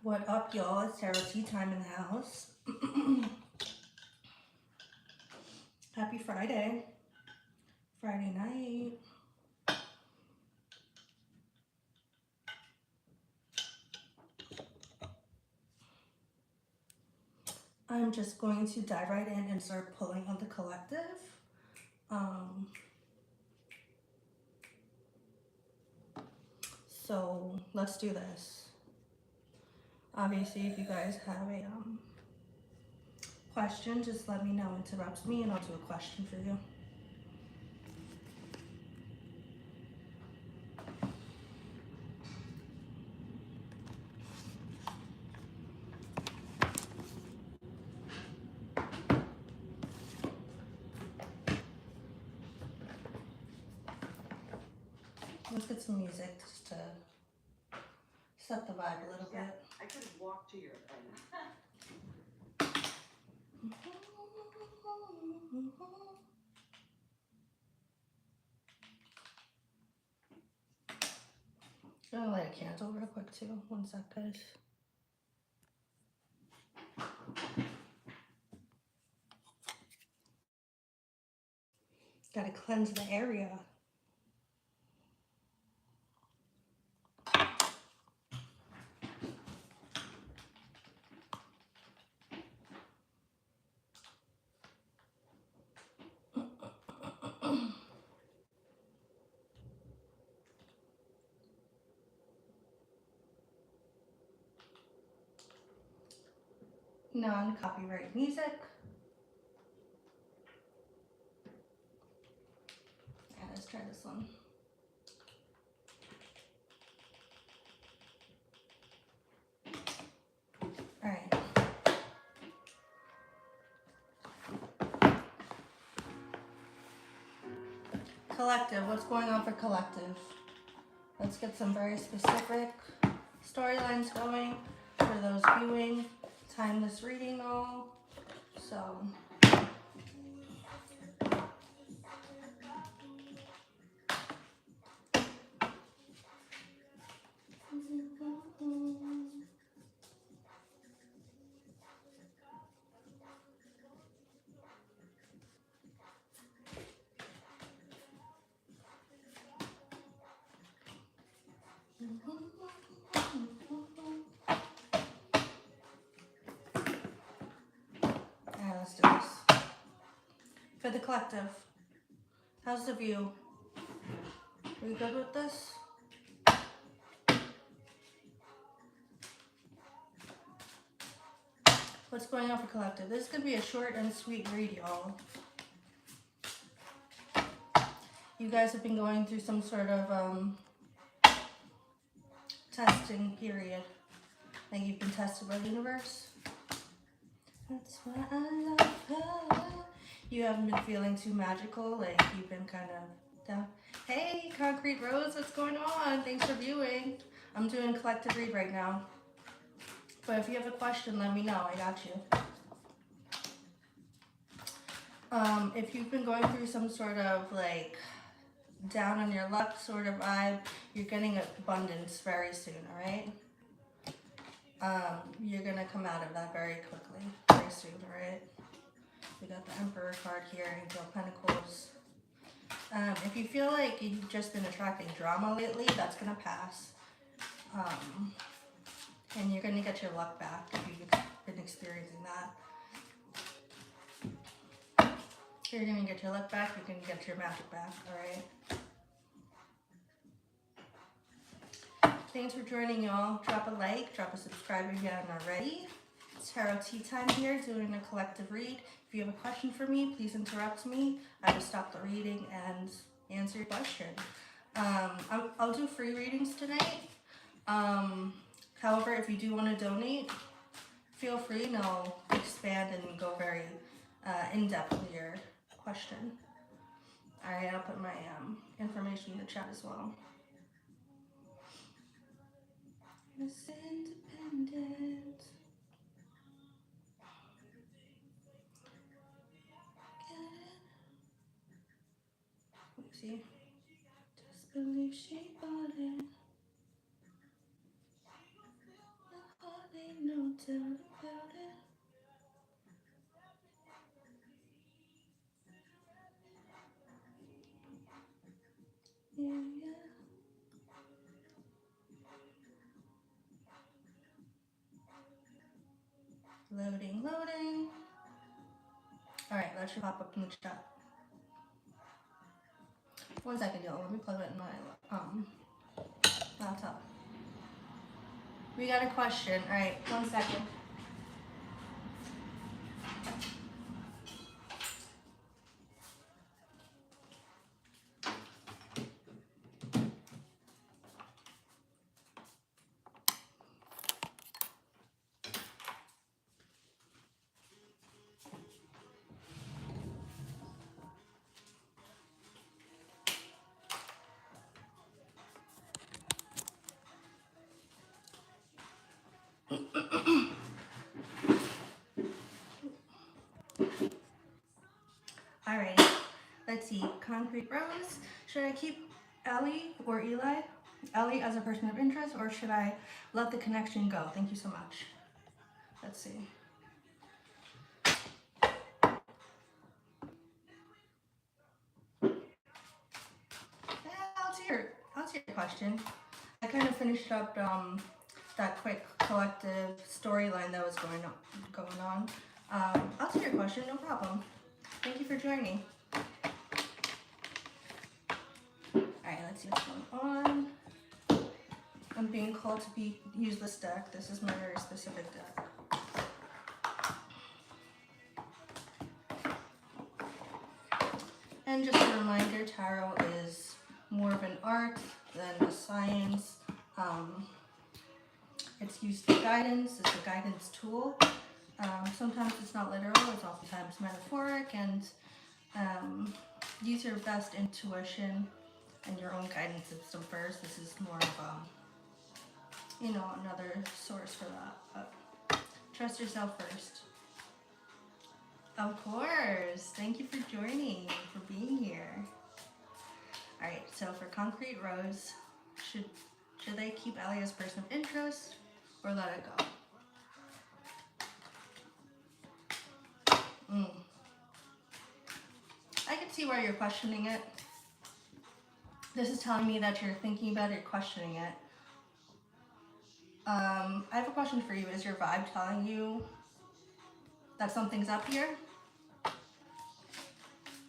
What up, y'all? It's tarot tea time in the house. Happy Friday. Friday night. I'm just going to dive right in and start pulling on the collective. So let's do this. Obviously, if you guys have a question, just let me know. Interrupt me and I'll do a question for you. Let's get some music just to set the vibe a little bit. I could walk to your apartment. I'm gonna light a candle real quick too. One sec, guys. Gotta cleanse the area. Non-copyright music. Yeah, let's try this one. All right. Collective, what's going on for collective? Let's get some very specific storylines going for those viewing. Timeless reading all. So let's do this. For the collective, how's the view? Are you good with this? What's going on for collective? This is going to be a short and sweet read, y'all. You guys have been going through some sort of testing period. Like you've been tested by the universe. That's why I love her. You haven't been feeling too magical, like you've been kind of down. Hey, Concrete Rose, what's going on? Thanks for viewing. I'm doing a collective read right now. But if you have a question, let me know. I got you. If you've been going through some sort of like down on your luck sort of vibe, you're getting abundance very soon, all right? You're gonna come out of that very quickly, very soon, all right? We got the Emperor card here, Angel of Pentacles. If you feel like you've just been attracting drama lately, that's gonna pass. And you're gonna get your luck back if you've been experiencing that. You're gonna get your luck back, you're gonna get your magic back, alright? Thanks for joining, y'all. Drop a like, drop a subscribe if you haven't already. It's Tarot Tea Time here, doing a collective read. If you have a question for me, please interrupt me. I will stop the reading and answer your question. I'll do free readings tonight. However, if you do want to donate, feel free and I'll expand and go very in-depth with your question. Alright, I'll put my information in the chat as well. Miss Independent. Oopsie. Just believe she bought it. The heartache doubt about it. Yeah, yeah. Loading, loading. Alright, that should pop up in the chat. 1 second, y'all. Let me plug it in my laptop. We got a question. Alright, 1 second. Alright, let's see. Concrete Rose. Should I keep Ellie or Eli? Ellie as a person of interest, or should I let the connection go? Thank you so much. Let's see. I'll answer your question. I kind of finished up that quick collective storyline that was going on. I'll answer your question, no problem. Thank you for joining. Alright, let's see what's going on. I'm being called to use this deck. This is my very specific deck. And just a reminder, tarot is more of an art than a science. It's used for guidance. It's a guidance tool. Sometimes it's not literal. It's oftentimes metaphoric, and use your best intuition and your own guidance system first. This is more of another source for that. But trust yourself first. Of course. Thank you for joining, for being here. All right. So for Concrete Rose, should they keep Ellie as person of interest or let it go? I can see why you're questioning it. This is telling me that you're thinking about it, questioning it. I have a question for you. Is your vibe telling you that something's up here?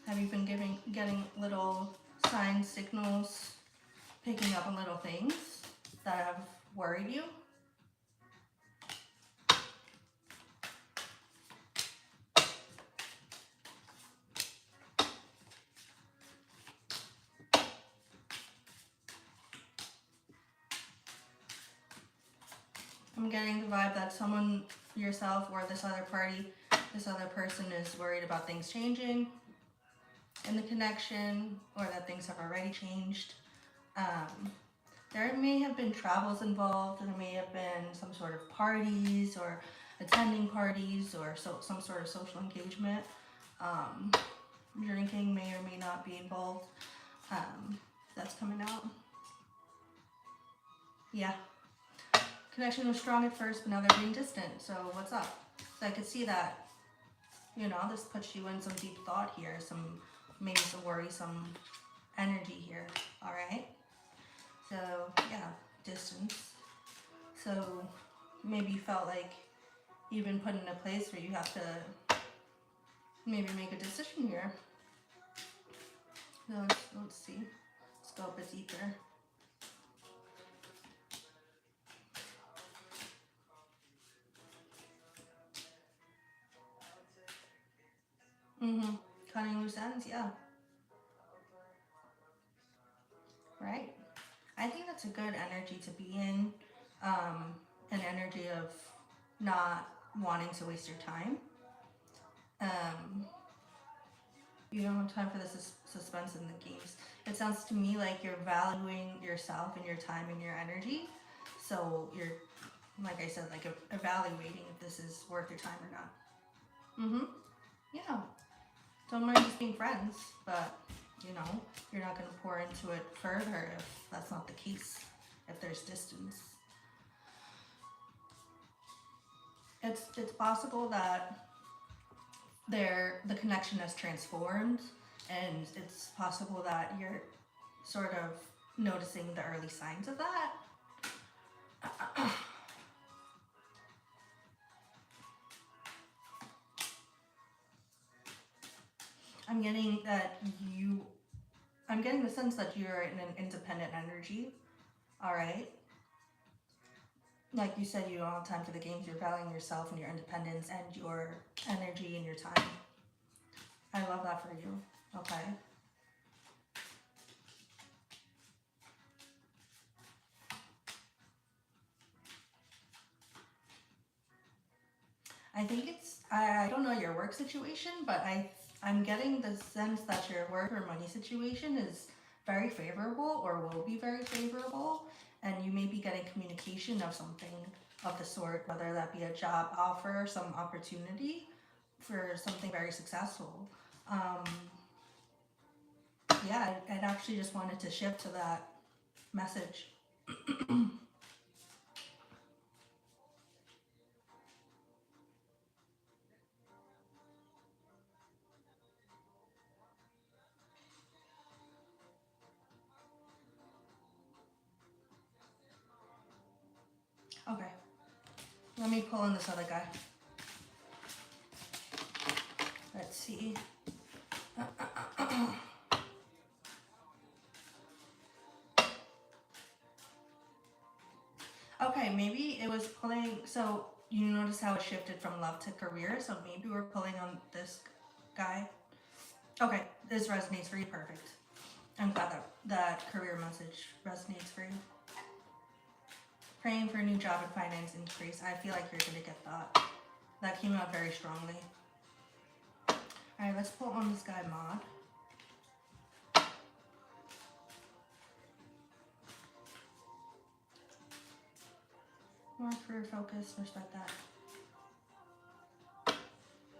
Have you been getting little signs, signals, picking up on little things that have worried you? I'm getting the vibe that someone, yourself or this other party, this other person is worried about things changing in the connection, or that things have already changed. There may have been travels involved. There may have been some sort of parties or attending parties or some sort of social engagement. Drinking may or may not be involved. That's coming out. Yeah. Connection was strong at first, but now they're being distant. So what's up? So I could see that, this puts you in some deep thought here, maybe some worrisome energy here. All right. So yeah, distance. So maybe you felt like you've been put in a place where you have to maybe make a decision here. So let's see. Let's go a bit deeper. Cutting loose ends, yeah. Right. I think that's a good energy to be in. An energy of not wanting to waste your time. You don't have time for the suspense in the games. It sounds to me like you're valuing yourself and your time and your energy. So you're, like I said, like evaluating if this is worth your time or not. Yeah. Don't mind just being friends, but you're not going to pour into it further if that's not the case, if there's distance. It's possible that the connection has transformed, and it's possible that you're sort of noticing the early signs of that. I'm getting that you I'm getting the sense that you're in an independent energy. All right. Like you said, you don't have time for the games. You're valuing yourself and your independence and your energy and your time. I love that for you. Okay. I think I don't know your work situation, but I'm getting the sense that your work or money situation is very favorable or will be very favorable, and you may be getting communication of something of the sort, whether that be a job offer, some opportunity for something very successful. Um, yeah, I'd actually just wanted to shift to that message. Okay, let me pull in this other guy. Let's see. Okay, maybe it was pulling. So you notice how it shifted from love to career. So maybe we're pulling on this guy. Okay, this resonates for you. Perfect. I'm glad that career message resonates for you. Praying for a new job and finance increase. I feel like you're gonna get that. That came out very strongly. All right, let's pull on this guy, Maud. More career focus. Respect that.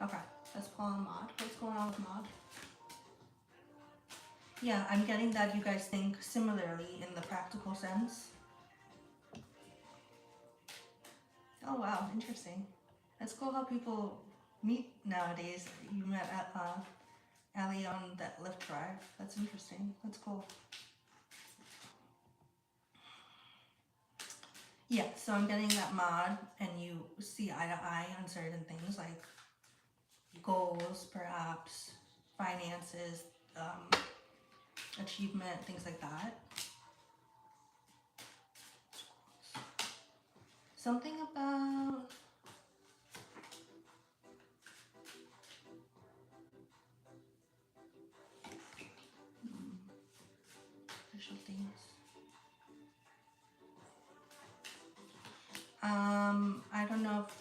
Okay, let's pull on Maud. What's going on with Maud? Yeah, I'm getting that you guys think similarly in the practical sense. Oh wow, interesting. That's cool how people meet nowadays. You met at Allie on that Lyft drive. That's interesting. That's cool. Yeah, so I'm getting that Mod, and you see eye to eye on certain things like goals, perhaps finances, achievement, things like that. Something about official things. I don't know if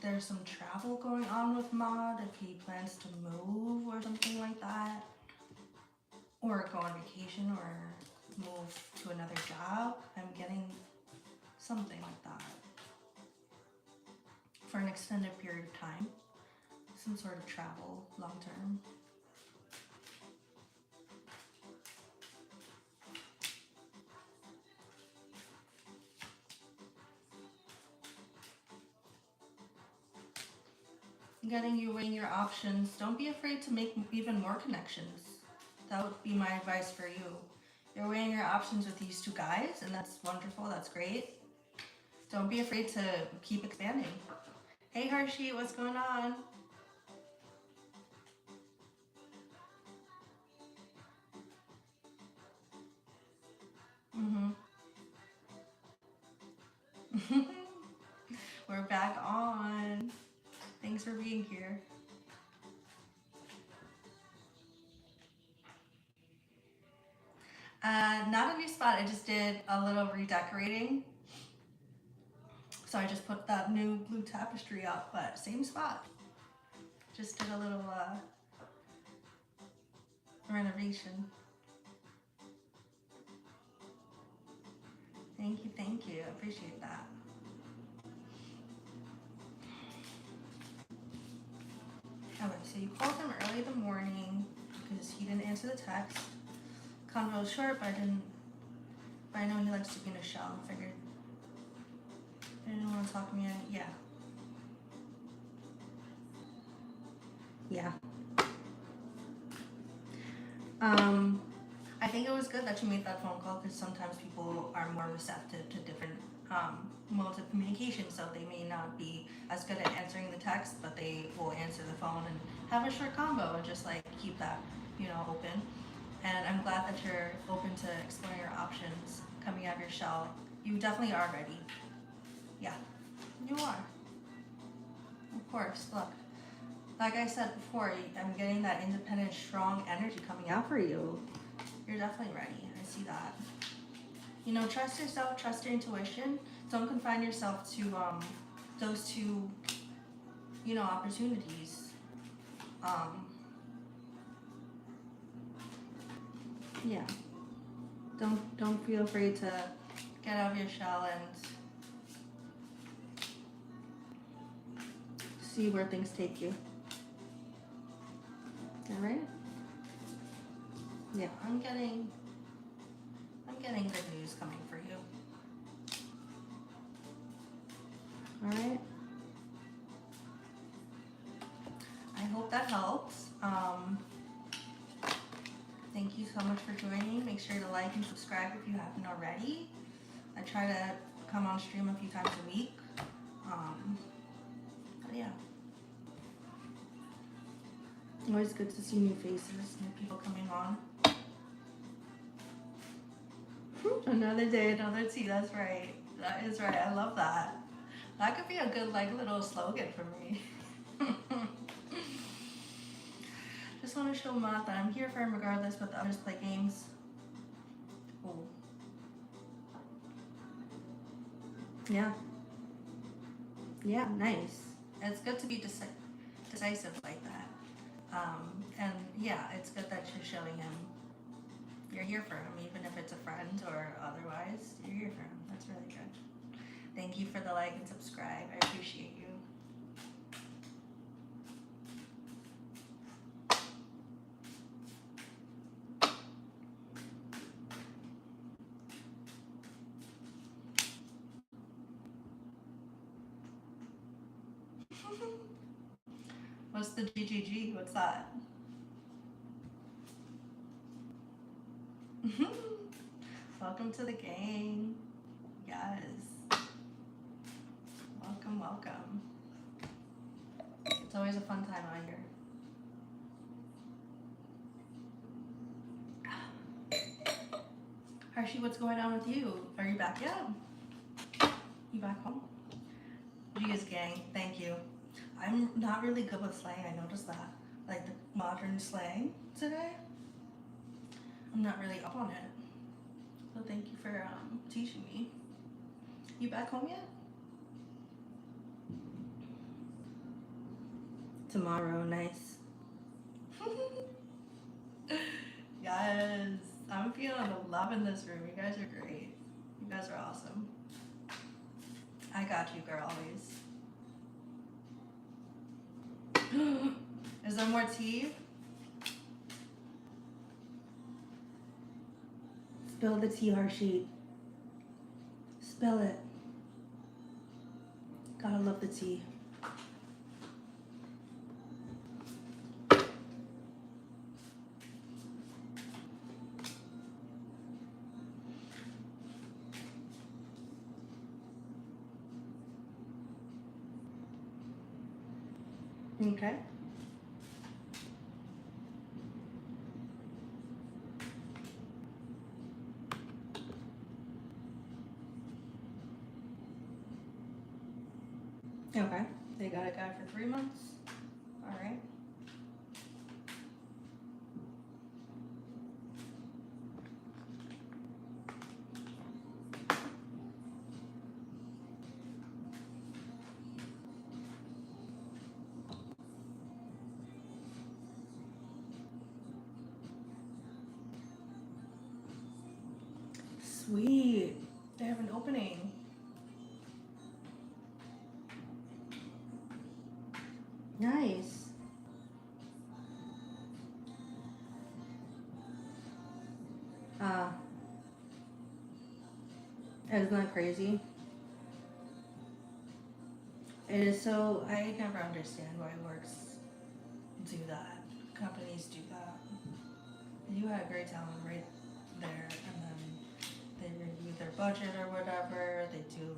there's some travel going on with Maud, if he plans to move or something like that, or go on vacation or move to another job. I'm getting something like that for an extended period of time, some sort of travel long term. Getting you weighing your options. Don't be afraid to make even more connections. That would be my advice for you. You're weighing your options with these two guys, and that's wonderful. That's great. Don't be afraid to keep expanding. Hey Harshi, what's going on? Mm-hmm. We're back on. Thanks for being here. Not a new spot. I just did a little redecorating. So I just put that new blue tapestry up, but same spot. Just did a little renovation. Thank you, thank you. I appreciate that. Okay, so you called him early in the morning because he didn't answer the text. Convo was short, but I know he likes to be in a shell. I figured I didn't want to talk to me. Yeah. Yeah. I think it was good that you made that phone call because sometimes people are more receptive to different modes of communication, so they may not be as good at answering the text, but they will answer the phone and have a short combo and just like keep that, open. And I'm glad that you're open to exploring your options, coming out of your shell. You definitely are ready. Yeah, you are. Of course. Look, like I said before, I'm getting that independent, strong energy coming out for you. You're definitely ready. I see that. Trust yourself, trust your intuition. Don't confine yourself to those two, opportunities. Um, yeah. Don't feel afraid to get out of your shell and see where things take you. All right? Yeah, I'm getting good news coming for you. All right? I hope that helps. Thank you so much for joining. Make sure to like and subscribe if you haven't already. I try to come on stream a few times a week. But yeah. Always good to see new faces, new people coming on. Another day, another tea. That's right. That is right. I love that. That could be a good little slogan for me. Just want to show Matt that I'm here for him regardless, but the others play games. Oh. Yeah. Yeah, nice. It's good to be decisive like that. And yeah, it's good that you're showing him you're here for him, even if it's a friend or otherwise. You're here for him. That's really good. Thank you for the like and subscribe. I appreciate you. What's the GGG? What's that? Welcome to the gang. Yes. Welcome, welcome. It's always a fun time out here. Harshi, what's going on with you? Are you back yet? You back home? Geez, gang, thank you. I'm not really good with slang, I noticed that. Like the modern slang today. I'm not really up on it. So thank you for teaching me. You back home yet? Tomorrow, nice. Yes, I'm feeling the love in this room. You guys are great. You guys are awesome. I got you, girl, always. Is there more tea? Spill the tea, Harshi. Spill it. Gotta love the tea. Okay. Okay. They got a guy for 3 months. All right. Sweet. They have an opening. Nice. Isn't that crazy? It is so, I never understand why it works do that. Companies do that. You had a great talent right there, and then they review their budget or whatever. They do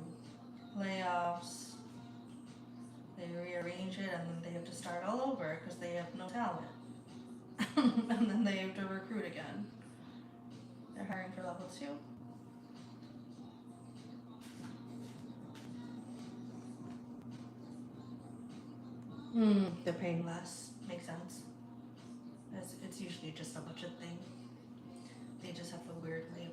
layoffs. They rearrange it, and then they have to start all over because they have no talent. And then they have to recruit again. They're hiring for level 2. They're paying less. Makes sense. It's usually just a budget thing. They just have a weird way of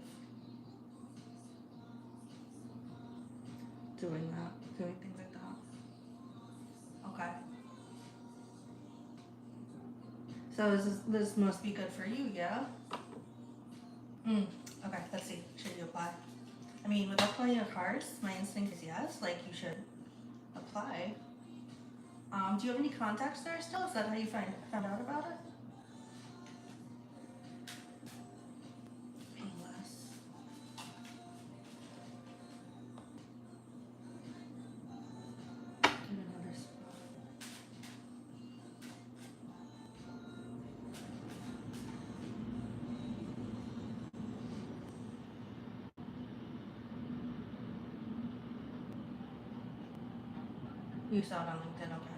doing things like that. Okay. So this must be good for you, yeah? Okay, let's see. Should you apply? I mean, without playing your cards, my instinct is yes. Like, you should apply. Do you have any contacts there still? Is that how you found out about it? Paying less. Get another spot. You saw it on LinkedIn, okay.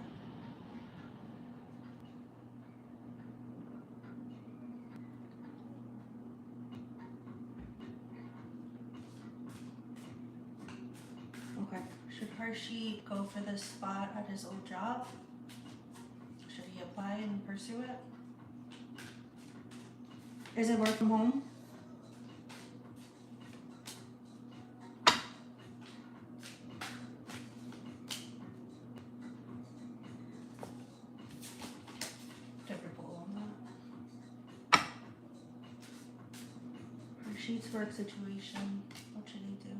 Okay. Should Hershey go for this spot at his old job? Should he apply and pursue it? Is it work from home? Typical on that. Hershey's work situation. What should he do?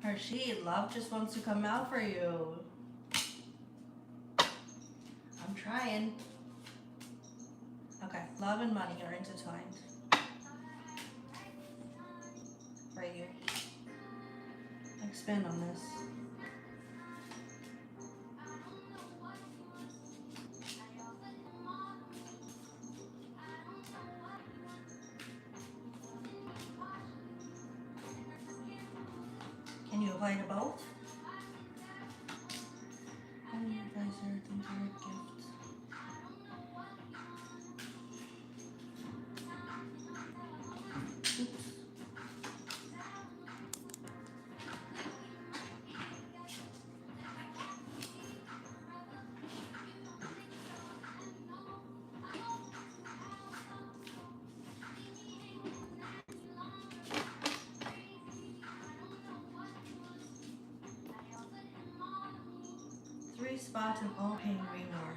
Hershey, love just wants to come out for you. I'm trying. Okay, love and money are intertwined. Right here. Expand on this. Can you apply to both? Hiring advisor, indirect gift. Oops. Three spots and all paying way more.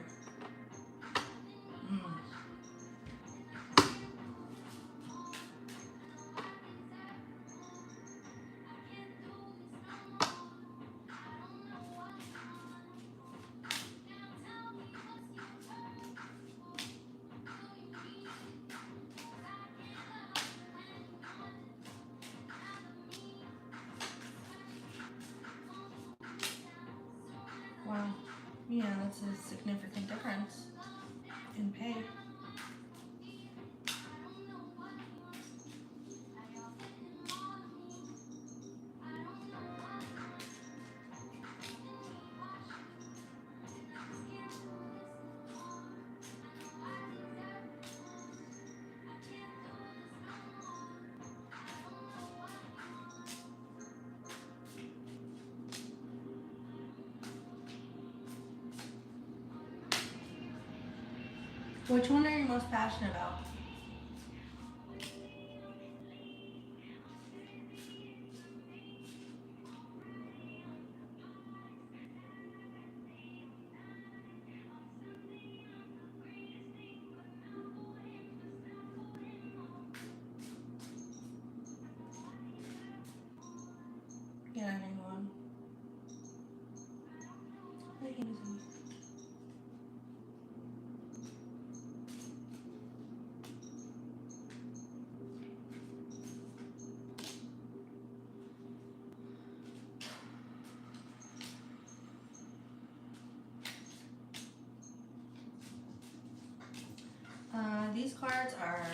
Wow. Yeah, that's a significant difference in pay. Which one are you most passionate about? Get anyone. Make it easy. these cards are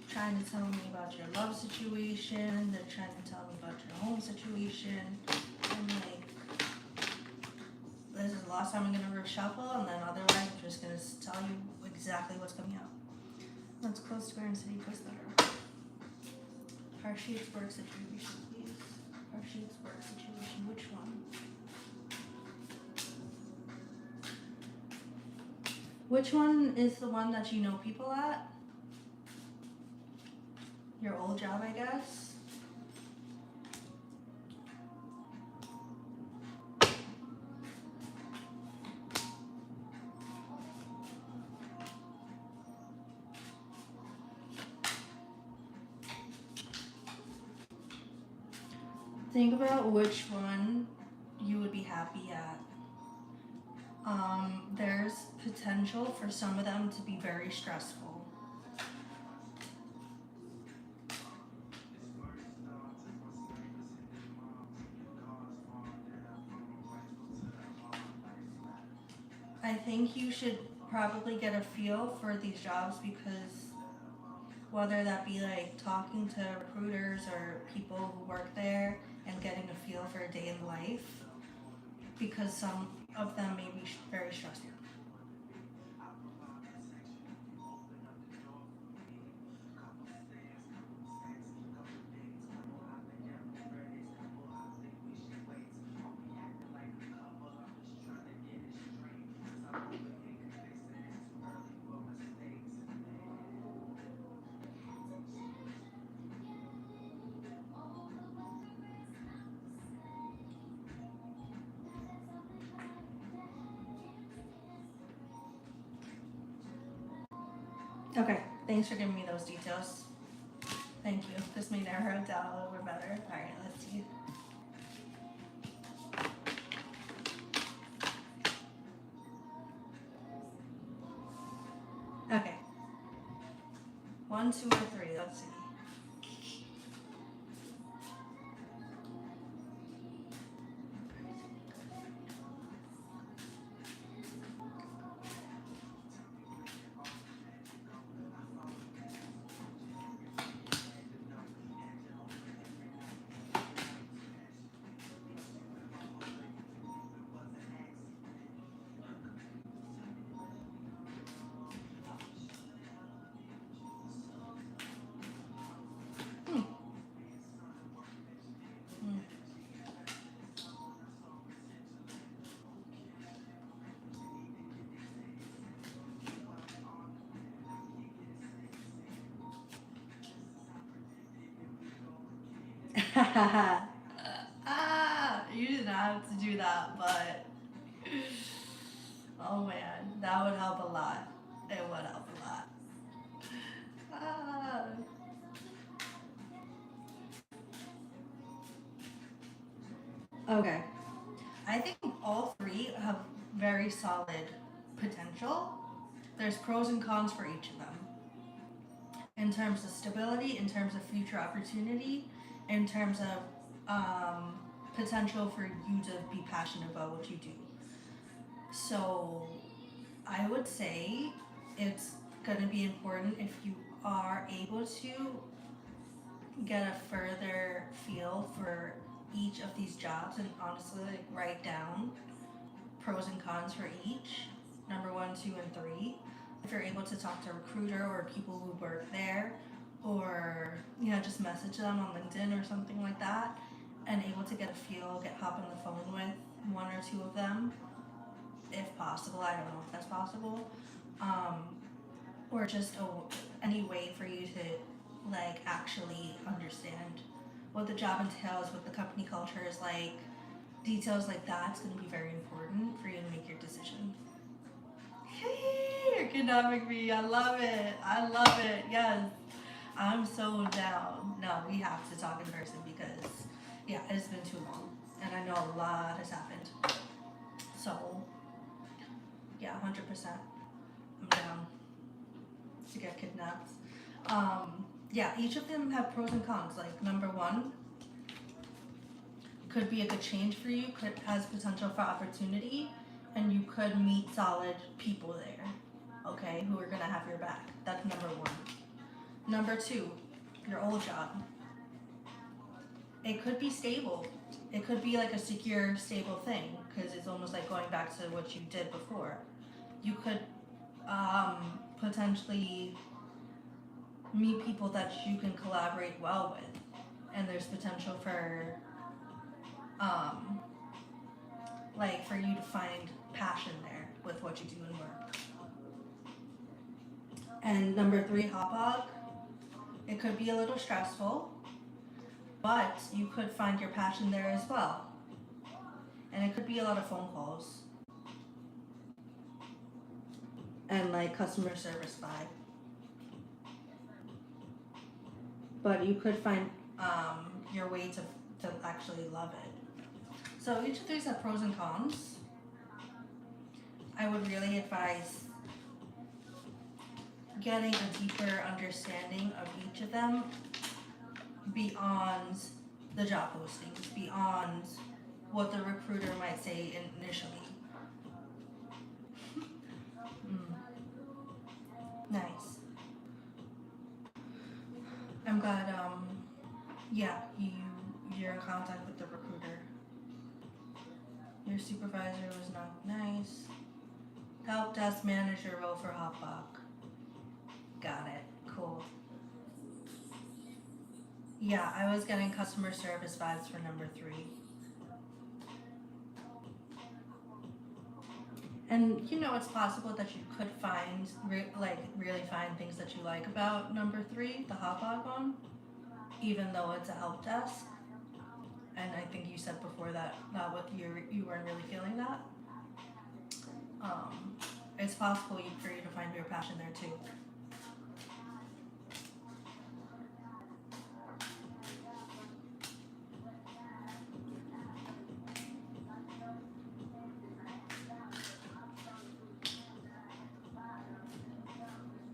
trying to tell me about your love situation. They're trying to tell me about your home situation. I'm like, this is the last time I'm gonna reshuffle, and then otherwise I'm just gonna tell you exactly what's coming out. Let's close Square and City Coast Letter. Heart-shaped work situation, please. Heart-shaped work situation. Which one? Which one is the one that you know people at? Your old job, I guess. Think about which one you would be happy at. There's potential for some of them to be very stressful. I think you should probably get a feel for these jobs, because whether that be like talking to recruiters or people who work there and getting a feel for a day in life, because some of them may be very stressful. Okay, thanks for giving me those details. Thank you. This may narrow it down a little bit better. Alright, let's see. Okay. 1, 2, or 3. Let's see. You didn't have to do that, but oh man, that would help a lot. It would help a lot. Okay. I think all three have very solid potential. There's pros and cons for each of them. In terms of stability, in terms of future opportunity, in terms of potential for you to be passionate about what you do. So I would say it's going to be important if you are able to get a further feel for each of these jobs and honestly like write down pros and cons for each, number 1, 2, and 3. If you're able to talk to a recruiter or people who work there, or just message them on LinkedIn or something like that, and able to get a feel, hop on the phone with 1 or 2 of them, if possible. I don't know if that's possible, or just any way for you to like actually understand what the job entails, what the company culture is like. Details like that's going to be very important for you to make your decision. Hey, you're kidnapping me. I love it. I love it. Yes. I'm so down. No, we have to talk in person because, it's been too long. And I know a lot has happened. So, 100%. I'm down to get kidnapped. Each of them have pros and cons. Like, number 1, could be a good change for you, has potential for opportunity, and you could meet solid people there. okay, who are gonna have your back. That's number one. Number two, your old job. It could be stable. It could be like a secure, stable thing because it's almost like going back to what you did before. You could potentially meet people that you can collaborate well with, and there's potential for like for you to find passion there with what you do in work. And number three, hot dog. It could be a little stressful, but you could find your passion there as well. And it could be a lot of phone calls and like customer service vibe. But you could find your way to actually love it. So each of these have pros and cons. I would really advise getting a deeper understanding of each of them beyond the job postings, beyond what the recruiter might say initially. Nice. I'm glad, you're in contact with the recruiter. Your supervisor was not nice. Help desk manager role for Hotbox. Got it. Cool. Yeah, I was getting customer service vibes for number three. And it's possible that you could find, really find things that you like about number three, the Hotbox one, even though it's a help desk. And I think you said before that you weren't really feeling that. It's possible for you to find your passion there too.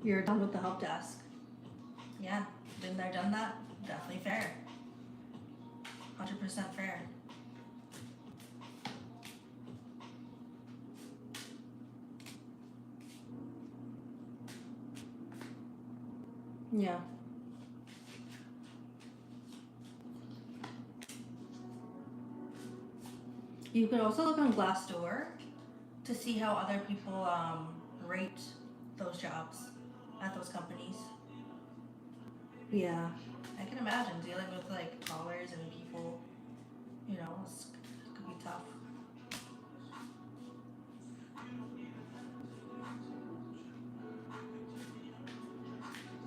You're done with the help desk. Yeah, been there, done that. Definitely fair. 100% fair. Yeah. You could also look on Glassdoor to see how other people rate those jobs at those companies. Yeah, I can imagine dealing with like callers and people, it could be tough.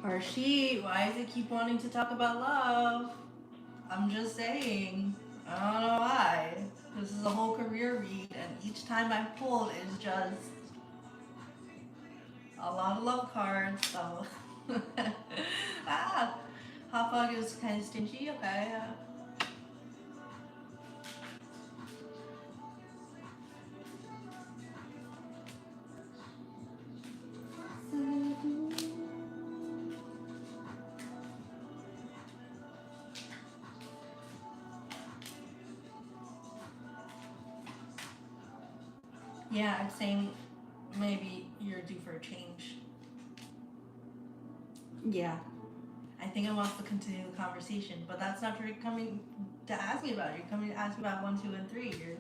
Harshit, why does it keep wanting to talk about love? I'm just saying. I don't know why. This is a whole career read, and each time I pull is just a lot of love cards, so. Hotbug is kind of stingy, okay. Yeah, I'd say maybe you're due for a change. Yeah. I think I want to continue the conversation, but that's not what you're coming to ask me about. You're coming to ask me about 1, 2, and 3, your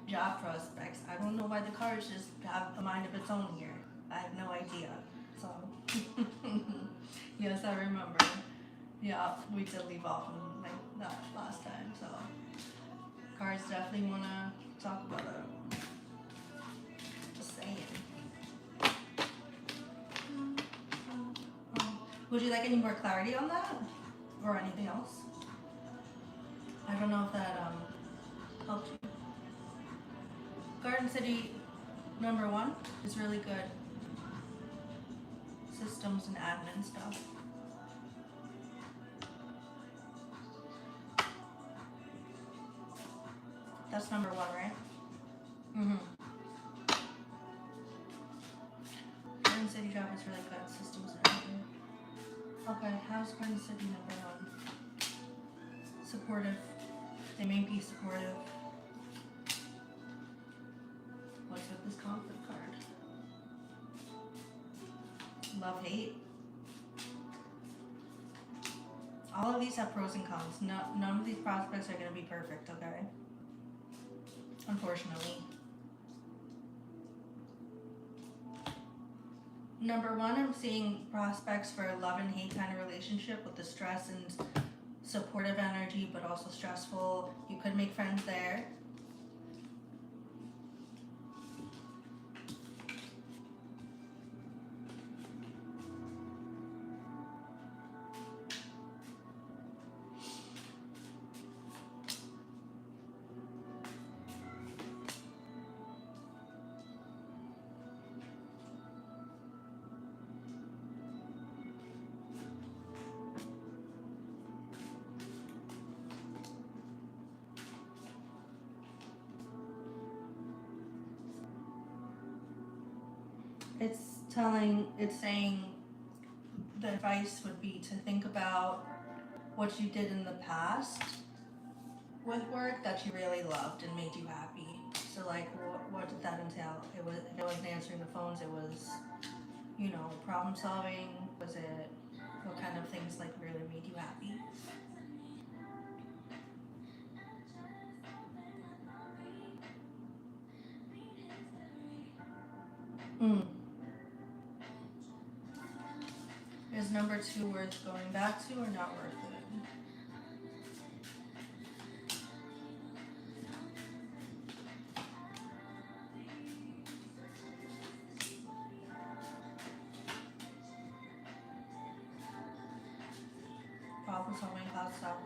job prospects. I don't know why the cards just have a mind of its own here. I have no idea. So, yes, I remember. Yeah, we did leave off on that last time. So, cards definitely want to talk about it. Just saying. Would you like any more clarity on that? Or anything else? I don't know if that helped you. Garden City number 1 is really good. Systems and admin stuff. That's number 1, right? Mm-hmm. Garden City job is really good. Systems and admin. Okay, how's Garden City number 1? Supportive. They may be supportive. What's with this conflict card? love, hate. All of these have pros and cons. None of these prospects are going to be perfect, okay? Unfortunately. Number one, I'm seeing prospects for a love and hate kind of relationship with the stress and supportive energy, but also stressful. You could make friends there. It's saying the advice would be to think about what you did in the past with work that you really loved and made you happy. So like, what did that entail? It wasn't answering the phones. It was, problem solving. Was it, what kind of things like really made you happy? Is number 2 worth going back to or not worth it? Problem solving cloud stuff.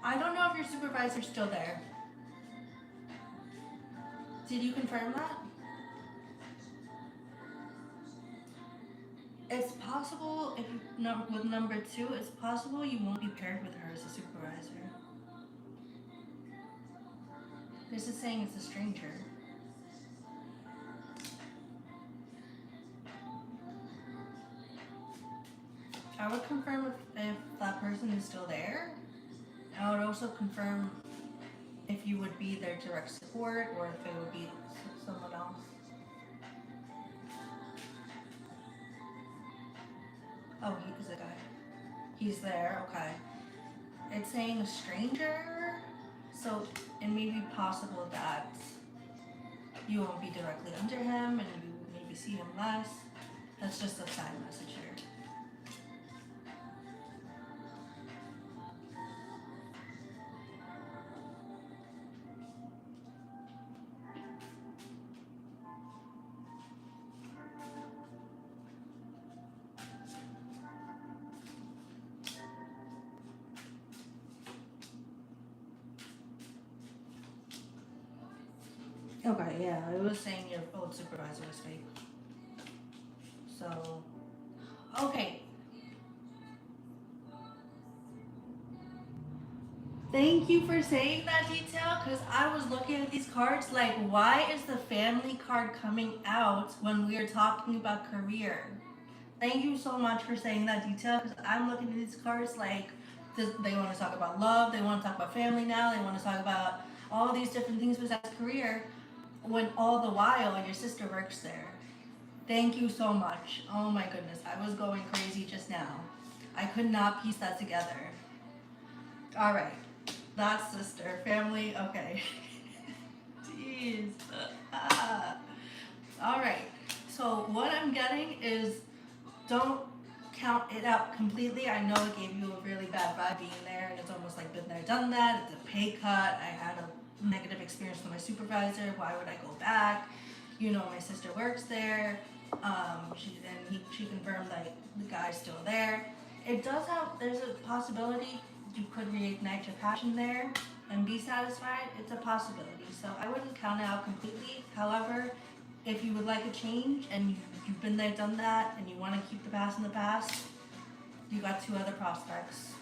I don't know if your supervisor's still there. Did you confirm that? It's possible if with number 2, it's possible you won't be paired with her as a supervisor. This is saying it's a stranger. I would confirm if that person is still there. I would also confirm if you would be their direct support or if it would be someone else. Oh, he is a guy. He's there, okay. It's saying a stranger, so it may be possible that you won't be directly under him and you maybe see him less. That's just a side message here. Okay, yeah, it was saying your old supervisor was fake. So, okay. Thank you for saying that detail, because I was looking at these cards like, why is the family card coming out when we are talking about career? Thank you so much for saying that detail, because I'm looking at these cards like, they want to talk about love, they want to talk about family now, they want to talk about all these different things besides career, when all the while your sister works there. Thank you so much. Oh my goodness, I was going crazy just now. I could not piece that together. All right, that's sister, family, okay. Jeez. All right, so what I'm getting is, don't count it out completely. I know it gave you a really bad vibe being there, and it's almost like been there, done that. It's a pay cut. I had a negative experience with my supervisor. Why would I go back? You know, my sister works there. She confirmed that the guy's still there. It does have, there's a possibility you could reignite your passion there and be satisfied. It's a possibility. So I wouldn't count it out completely. However, if you would like a change and you've been there, done that, and you want to keep the past in the past, you got two other prospects.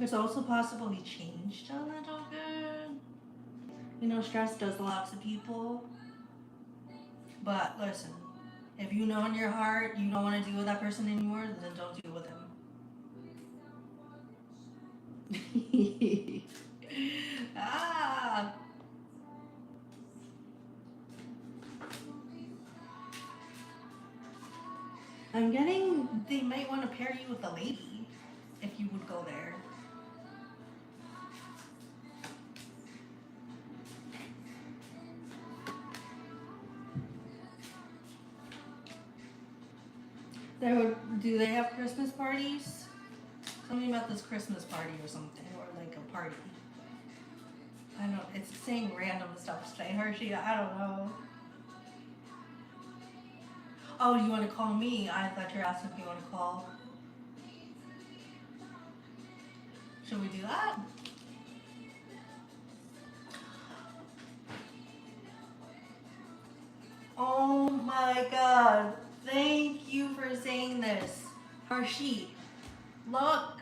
It's also possible he changed a little bit. You know, stress does lots of people. But listen, if you know in your heart you don't want to deal with that person anymore, then don't deal with him. Ah, I'm getting, they might want to pair you with a lady if you would go there. Do they have Christmas parties? Tell me about this Christmas party or something, or like a party. I don't know, it's saying random stuff today, Hershey, I don't know. Oh, you want to call me? I thought you were asking if you want to call. Should we do that? Oh my god. Thank you for saying this. Harshit, look.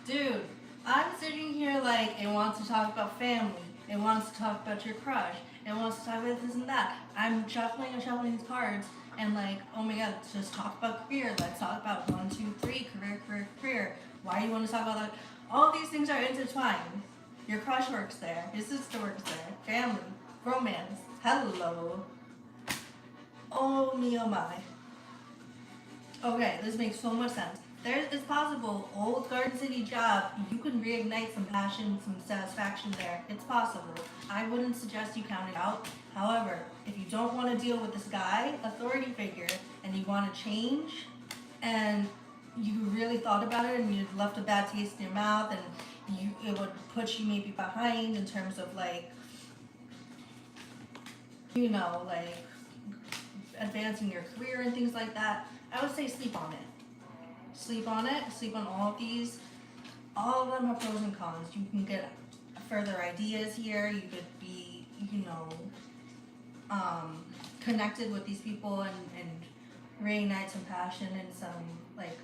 Dude, I'm sitting here like, it wants to talk about family. It wants to talk about your crush. It wants to talk about this and that. I'm shuffling these cards, and like, oh my god, let's just talk about career. Let's talk about 1, 2, 3, career. Why do you want to talk about that? All these things are intertwined. Your crush works there. Your sister works there. Family. Romance. Hello. Oh me, oh my. Okay, this makes so much sense. It's possible, old Garden City job, you can reignite some passion, some satisfaction there. It's possible. I wouldn't suggest you count it out. However, if you don't want to deal with this guy, authority figure, and you want to change, and you really thought about it and you left a bad taste in your mouth, and it would put you maybe behind in terms of like, you know, like advancing your career and things like that, I would say sleep on it. Sleep on it, sleep on all of these. All of them have pros and cons. You can get further ideas here. You could be, you know, connected with these people and reignite some passion and some like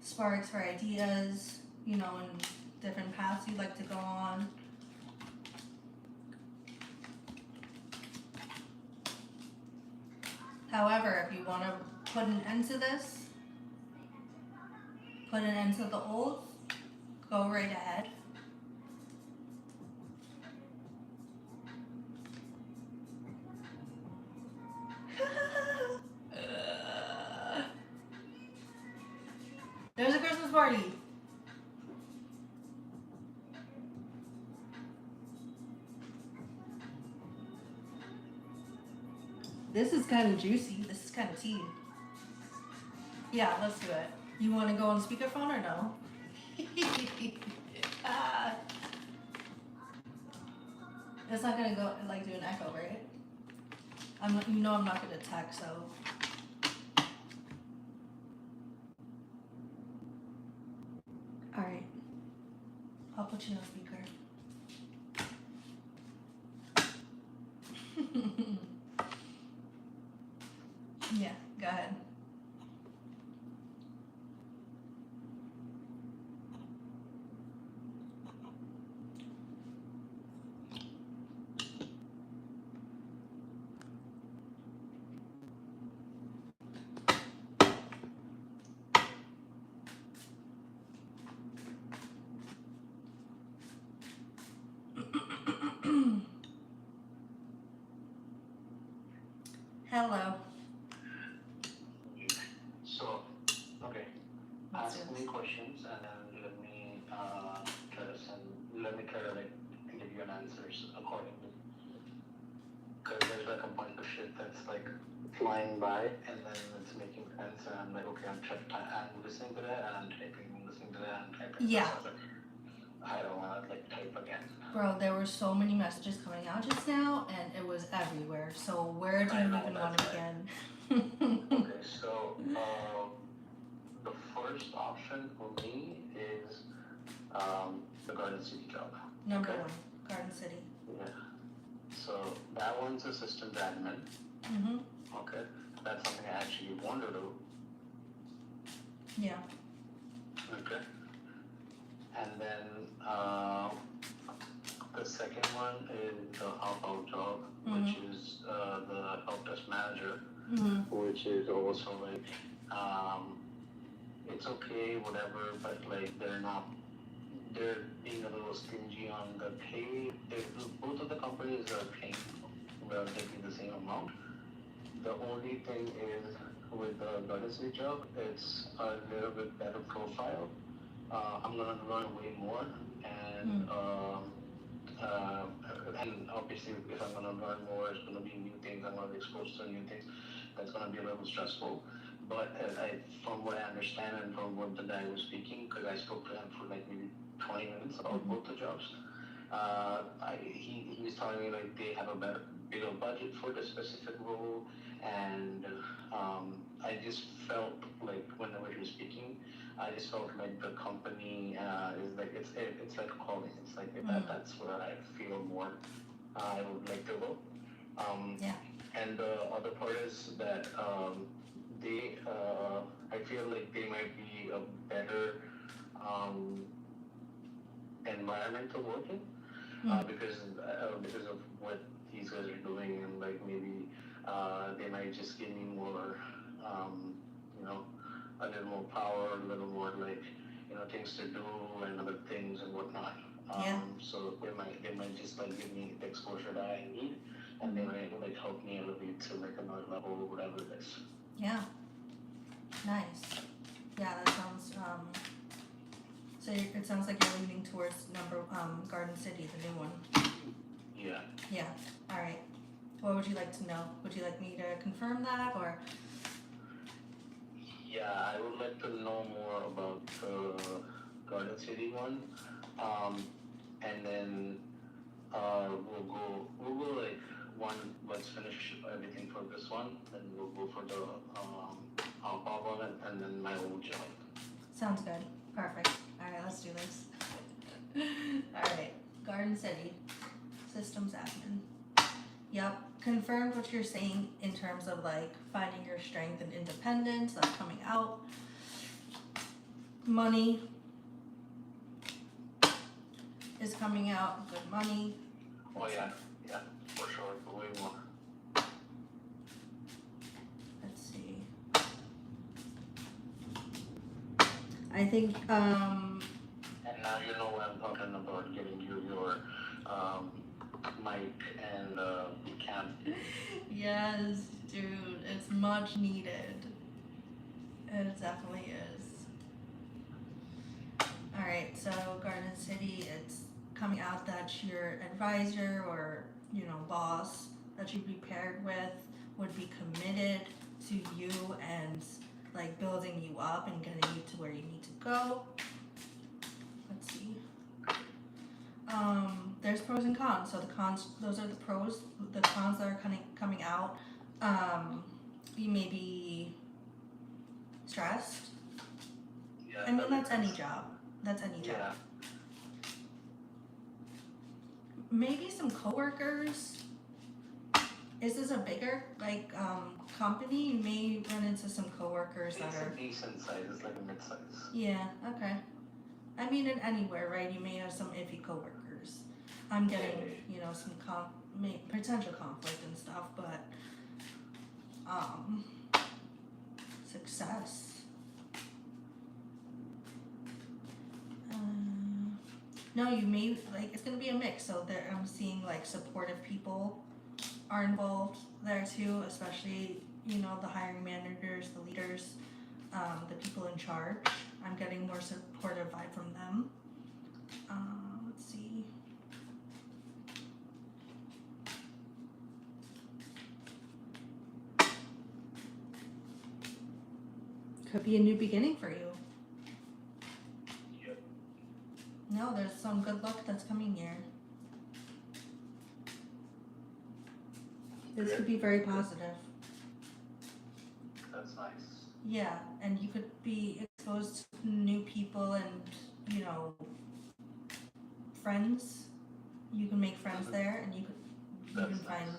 sparks for ideas, you know, and different paths you'd like to go on. However, if you want to put an end to this, put an end to the old, go right ahead. There's a Christmas party. This is kind of juicy. This is kind of tea. Yeah, let's do it. You want to go on speakerphone or no? It's not gonna go like do an echo, right? You know I'm not gonna text, so. All right. I'll put you on speaker. Yeah, go ahead. Hello. So, okay. Let's do ask me this. questions and then let me try to like give you an answers accordingly. Because there's like a bunch of shit that's like flying by and then it's making sense and I'm like, okay, I'm listening to that and I'm typing, listening to that and typing. Yeah. So I was like, I don't want to like type again. Bro, there were so many messages coming out just now, and it was everywhere. So where do you I know, even want to that's begin? Okay, so the first option for me is the Garden City job. Number Okay. one, Garden City. Yeah. So that one's a systems admin. Mhm. Okay. That's something I actually want to do. Yeah. Okay. And then the second one is the help out job, which is the help desk manager, Mhm. which is also like it's okay, whatever, but like they're being a little stingy on the pay. Both of the companies are paying relatively the same amount. The only thing is with the Garden City job, it's a little bit better profile. I'm gonna learn way more, and and obviously, if I'm gonna learn more, it's gonna be new things. I'm gonna be exposed to new things. That's gonna be a little stressful. But from what I understand and from what the guy was speaking, because I spoke to him for like maybe 20 minutes about both the jobs, he was telling me like they have a bigger budget for the specific role, and I just felt like whenever he was speaking, I just felt like the company is like it's like a calling. It's like that's where I feel more I would like to go. Yeah. And the other part is that I feel like they might be a better environment to work in because of what these guys are doing, and like maybe they might just give me more a little more power, a little more like things to do and other things and whatnot. Yeah. So they might just like give me the exposure that I need, and they might like help me elevate to like another level or whatever it is. Yeah. Nice. Yeah, that sounds. So it sounds like you're leaning towards Garden City, the new one. Yeah. Yeah. All right. What would you like to know? Would you like me to confirm that, or? Yeah, I would like to know more about the Garden City one, and then we'll go like one. Let's finish everything for this one, then we'll go for the Pop one, and then my old job. Sounds good. Perfect. All right, let's do this. All right, Garden City, systems admin. Yep, confirmed what you're saying in terms of like finding your strength and independence, like coming out. Money is coming out, good money. Oh yeah, for sure, way more. Let's see. I think And now you know what I'm talking about, getting you your mic and cam. yes, dude, it's much needed. It definitely is. Alright, so Garden City, it's coming out that your advisor or, boss that you be paired with would be committed to you and like building you up and getting you to where you need to go. Let's see. There's pros and cons. So the cons, those are the pros. The cons that are coming out. You may be stressed. Yeah, I mean, that's any job. That's any job. Yeah. Maybe some coworkers. Is this a bigger company? You may run into some coworkers that It's are. a decent size. It's like a mid-size. Yeah. Okay. I mean, in anywhere, right? You may have some iffy coworkers. I'm getting, some potential conflict and stuff, but success. No, you may it's gonna be a mix. So there, I'm seeing supportive people are involved there too, especially the hiring managers, the leaders, the people in charge. I'm getting more supportive vibe from them. Let's see. Could be a new beginning for you. Yep. No, there's some good luck that's coming here. This could be very positive. That's nice. Yeah, and you could be exposed to new people and, you know, friends. You can make friends there, and you That's can nice. find,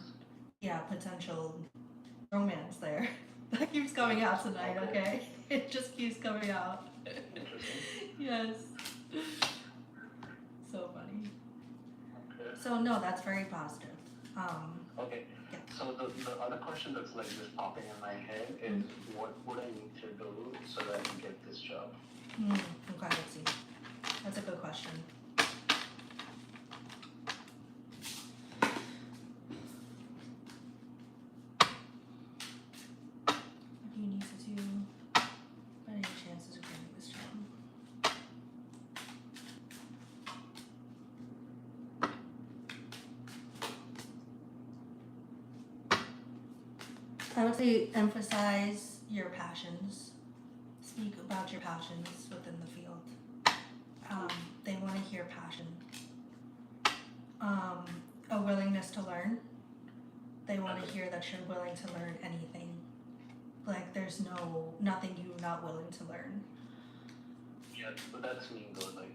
yeah, potential romance there. That keeps coming out tonight, okay? It just keeps coming out. Interesting. Yes. So funny. Okay. So no, that's very positive. Okay. Yeah. So the other question that's like just popping in my head is what would I need to do so that I can get this job? Okay, let's see. That's a good question. What do you need to do? What are your chances of getting this job? I would say emphasize your passions. Speak about your passions within the field. They want to hear passion. A willingness to learn. They want to hear that you're willing to learn anything. Like there's nothing you're not willing to learn. Yeah, but that's me though. Like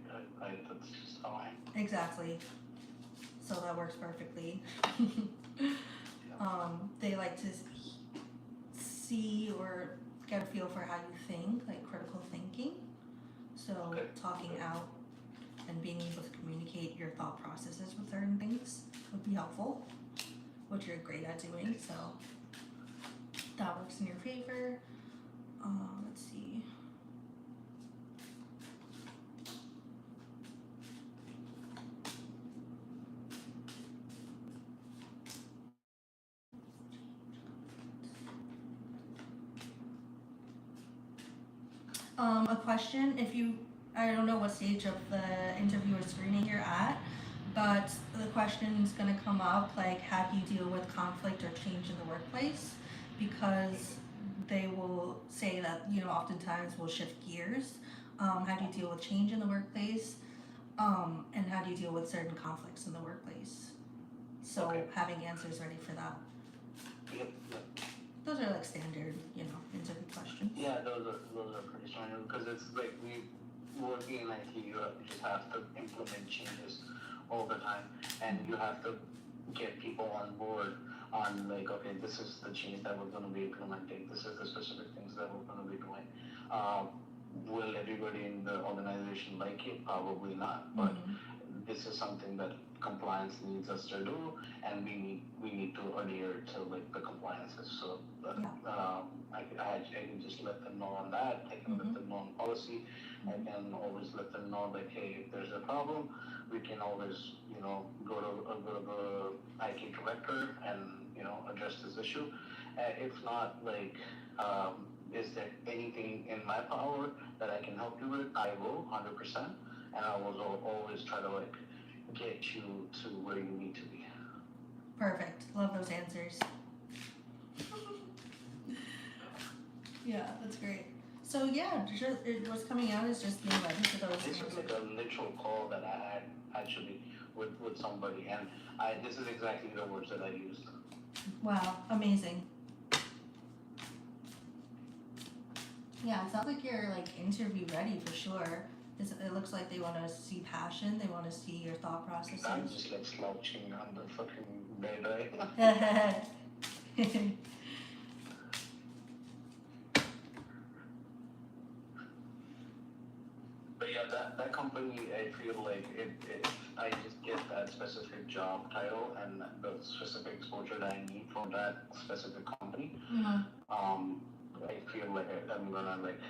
that's just how I am. Exactly. So that works perfectly. They like to see or get a feel for how you think, like critical thinking. So Okay. talking out and being able to communicate your thought processes with certain things would be helpful, which you're great at doing. So that works in your favor. Let's see. A question, I don't know what stage of the interview or screening you're at, but the question is going to come up like, how do you deal with conflict or change in the workplace? Because they will say that, oftentimes we'll shift gears. How do you deal with change in the workplace? And how do you deal with certain conflicts in the workplace? So Okay. having answers ready for that. Yep. Those are like standard, interview questions. Yeah, those are pretty standard because it's like we working in IT, you just have to implement changes all the time, and you have to get people on board on like, okay, this is the change that we're going to be implementing. This is the specific things that we're going to be doing. Will everybody in the organization like it? Probably not, but this is something that compliance needs us to do, and we need to adhere to like the compliances. So I can just let them know on that. I can let them know on policy. I can always let them know like, hey, if there's a problem, we can always go to the IT director and address this issue. If not, like, is there anything in my power that I can help you with? I will, 100%, and I will always try to like get you to where you need to be. Perfect. Love those answers. Yeah, that's great. So yeah, what's coming out is just being ready for those This was answers. like a literal call that I had actually with somebody, and this is exactly the words that I used. Wow, amazing. Yeah, it sounds like you're like interview ready for sure. It looks like they want to see passion. They want to see your thought I'm processes. just like slouching on the fucking bed, right? But yeah, that company, I feel like if I just get that specific job title and the specific exposure that I need from that specific company, I feel like I'm gonna like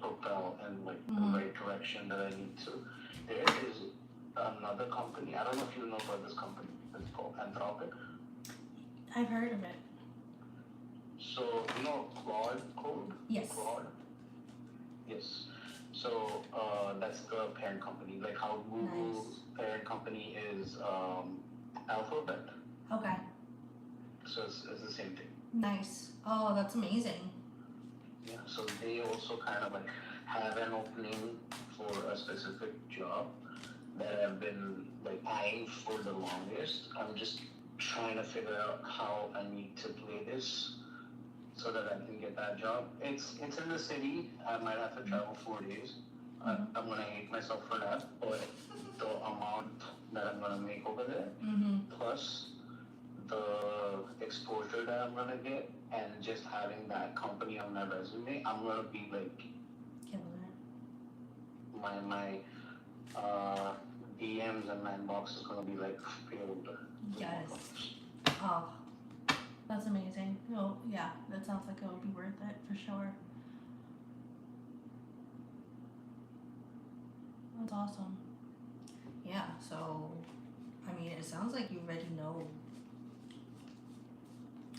propel in like the right direction that I need to. There is another company. I don't know if you know about this company. It's called Anthropic. I've heard of it. So Claude Code? Yes. Claude? Yes. So that's the parent company. Like how Google's Nice. parent company is Alphabet. Okay. So it's the same thing. Nice. Oh, that's amazing. Yeah. So they also kind of like have an opening for a specific job that I've been like eyeing for the longest. I'm just trying to figure out how I need to play this so that I can get that job. It's in the city. I might have to travel 4 days. I'm gonna hate myself for that, but the amount that I'm gonna make over there, plus the exposure that I'm gonna get, and just having that company on my resume, I'm gonna be like Killing it. my DMs and my inbox is gonna be like filled. with Yes. offers. Oh, that's amazing. Oh, yeah, that sounds like it would be worth it for sure. That's awesome. Yeah, so, I mean, it sounds like you already know.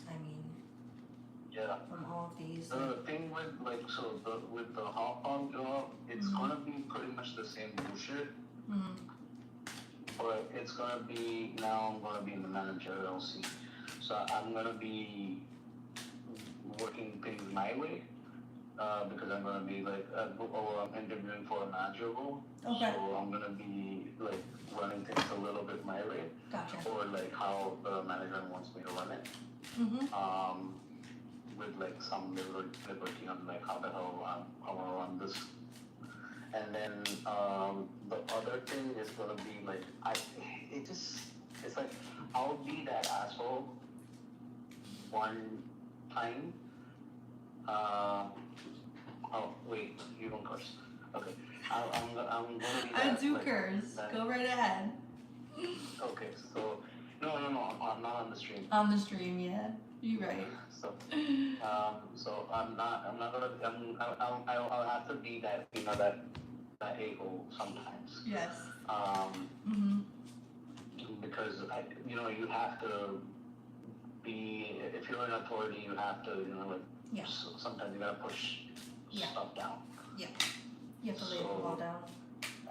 I mean, Yeah. from all of these. The thing with like with the hot on job, it's gonna be pretty much the same bullshit, but it's gonna be now I'm gonna be in the managerial seat, so I'm gonna be working things my way. Because I'm gonna be like, I'm interviewing for a manager role, Okay. so I'm gonna be like running things a little bit my way, Gotcha. or like how the manager wants me to run it. With like some liberty on like how the hell I wanna run this. And then the other thing is gonna be like it's like I'll be that asshole one time. Oh wait, you don't curse. Okay, I'm gonna be I that. do like, curse. that- Go right ahead. Okay, so no, I'm not on the stream. On the stream, yeah. You right. So I'm not gonna. I'll have to be that that a-hole sometimes. Yes. Because you have to be, if you're an authority, you have to like. Yeah. Sometimes you gotta push stuff down. You have to lay the ball down.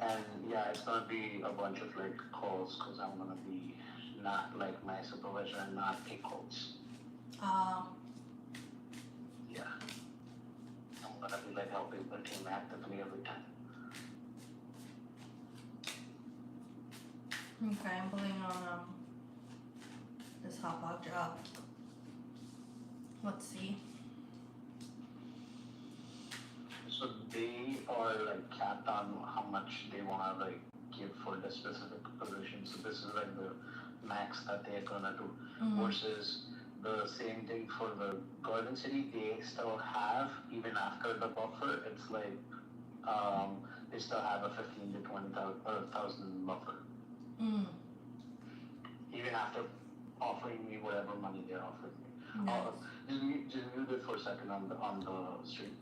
And yeah, it's gonna be a bunch of like calls because I'm gonna be not like my supervisor and not take calls. Yeah. I'm gonna be like helping the team actively every time. Okay, I'm putting on this hot dog job. Let's see. So they are like capped on how much they wanna like give for the specific position. So this is like the max that they're gonna do. Versus the same thing for the Garden City, they still have, even after the buffer, it's like they still have a 15 to 20,000 buffer. Even after offering me whatever money they're offering me. Nice. Just mute it for a second on the stream.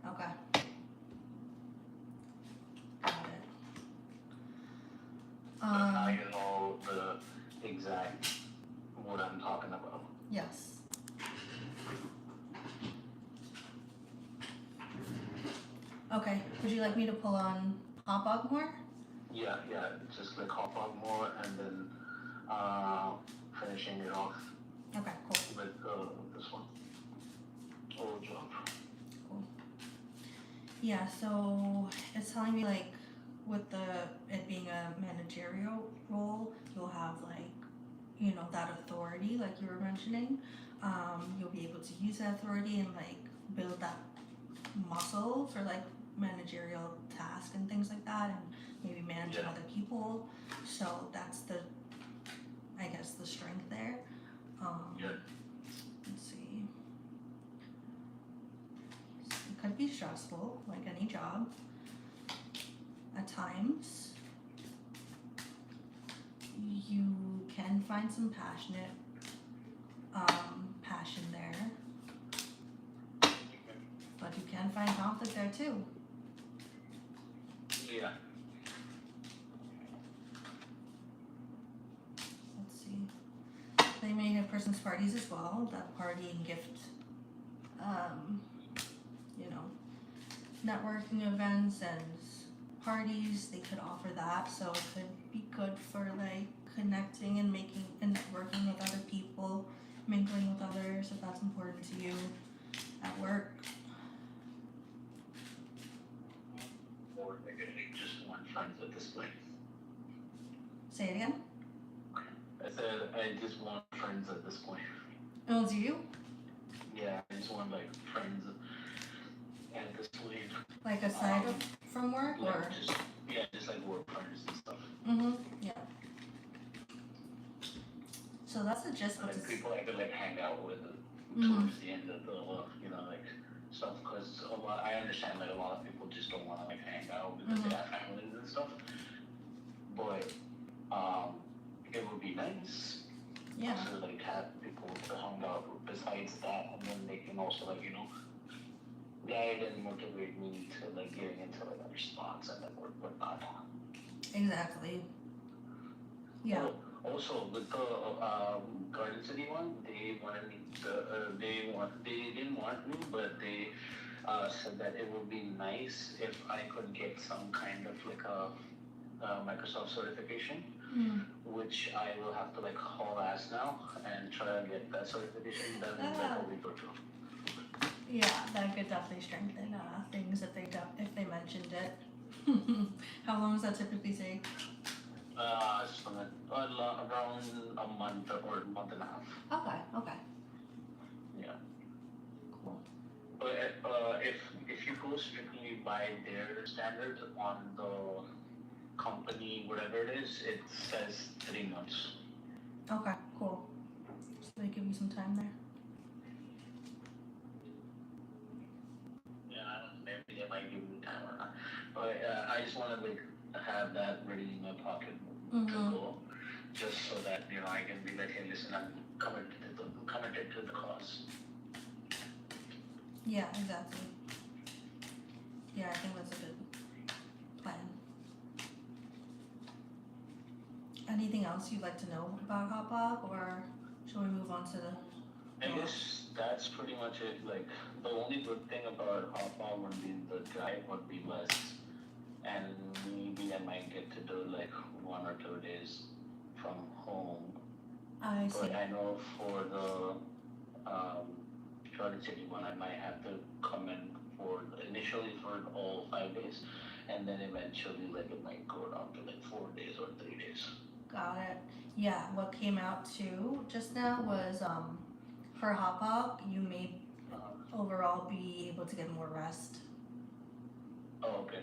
Okay. Got it. Now you know the exact what I'm talking about. Yes. Okay. Would you like me to pull on hot dog more? Yeah, just like hop on more and then finishing it off Okay, cool. with this one old job. Yeah, so it's telling me like with it being a managerial role, you'll have like, you know, that authority like you were mentioning. You'll be able to use that authority and like build that muscle for like managerial tasks and things like that, and maybe managing Yeah. other people. So that's I guess the strength there. Yeah. Let's see. It could be stressful, like any job. At times, you can find some passion there, but you can find conflict there too. Yeah. Let's see. They may have Christmas parties as well. That party and gift, you know, networking events and parties. They could offer that, so it could be good for like connecting and making and networking with other people, mingling with others if that's important to you at work. Or maybe just want friends at this point. Say it again. I said I just want friends at this point. Oh, do you? Yeah, I just want like friends at this point. Like aside from work Like, or? just like work friends and stuff. Yeah. So that's the gist of Like this. people I could like hang out with Mhm. towards the end of the like stuff. Because I understand like a lot of people just don't want to like hang out because they have families and stuff. But it would be nice Yeah. to like have people to hang out with besides that, and then they can also like guide and motivate me to like getting into like other spots and like whatnot. Exactly. Yeah. Also, with the Garden City one, they wanted me to, they didn't want me, but they said that it would be nice if I could get some kind of like a Microsoft certification, which I will have to like haul ass now and try to get that certification done in like a week or two. Yeah, that could definitely strengthen things if they mentioned it. How long does that typically take? It's around a month or a month and a half. Okay. Yeah. Cool. But if you go strictly by their standards on the company, whatever it is, it says 3 months. Okay, cool. So they give you some time there. Yeah, I don't know, maybe they might give me time or not. But I just want to like have that ready in my pocket to go, just so that I can be like, hey, listen, I'm committed to the cause. Yeah, exactly. Yeah, I think that's a good plan. Anything else you'd like to know about Hop Hop, or shall we move on to the? I guess that's pretty much it. Like the only good thing about Hop Hop would be the drive would be less, and maybe I might get to do like 1 or 2 days from home. I see. But I know for the Garden City one, I might have to come in initially for all 5 days, and then eventually like it might go down to like 4 days or 3 days. Got it. Yeah, what came out too just now was for Hop Hop, you may overall be able to get more rest. Oh, okay.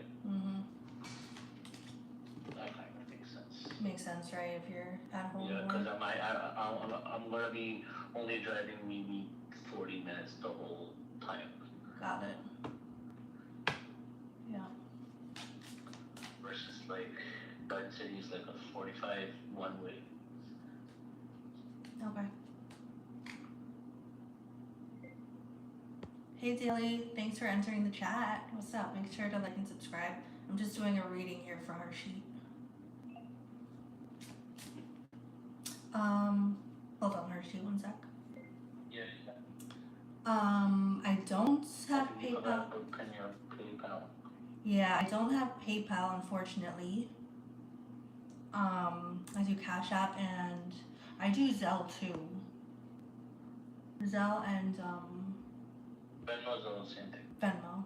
That kind of makes sense. Makes sense, right? If you're at home. Yeah, because I'm gonna be only driving maybe 40 minutes the whole time. Got it. Yeah. Versus like Garden City is like a 45 one way. Okay. Hey Daily, thanks for entering the chat. What's up? Make sure to like and subscribe. I'm just doing a reading here for her sheet. Hold on, her sheet, one sec. Yeah. I don't have Can you PayPal. PayPal? Yeah, I don't have PayPal, unfortunately. I do Cash App and I do Zelle too. Zelle and Venmo's the same thing. Venmo.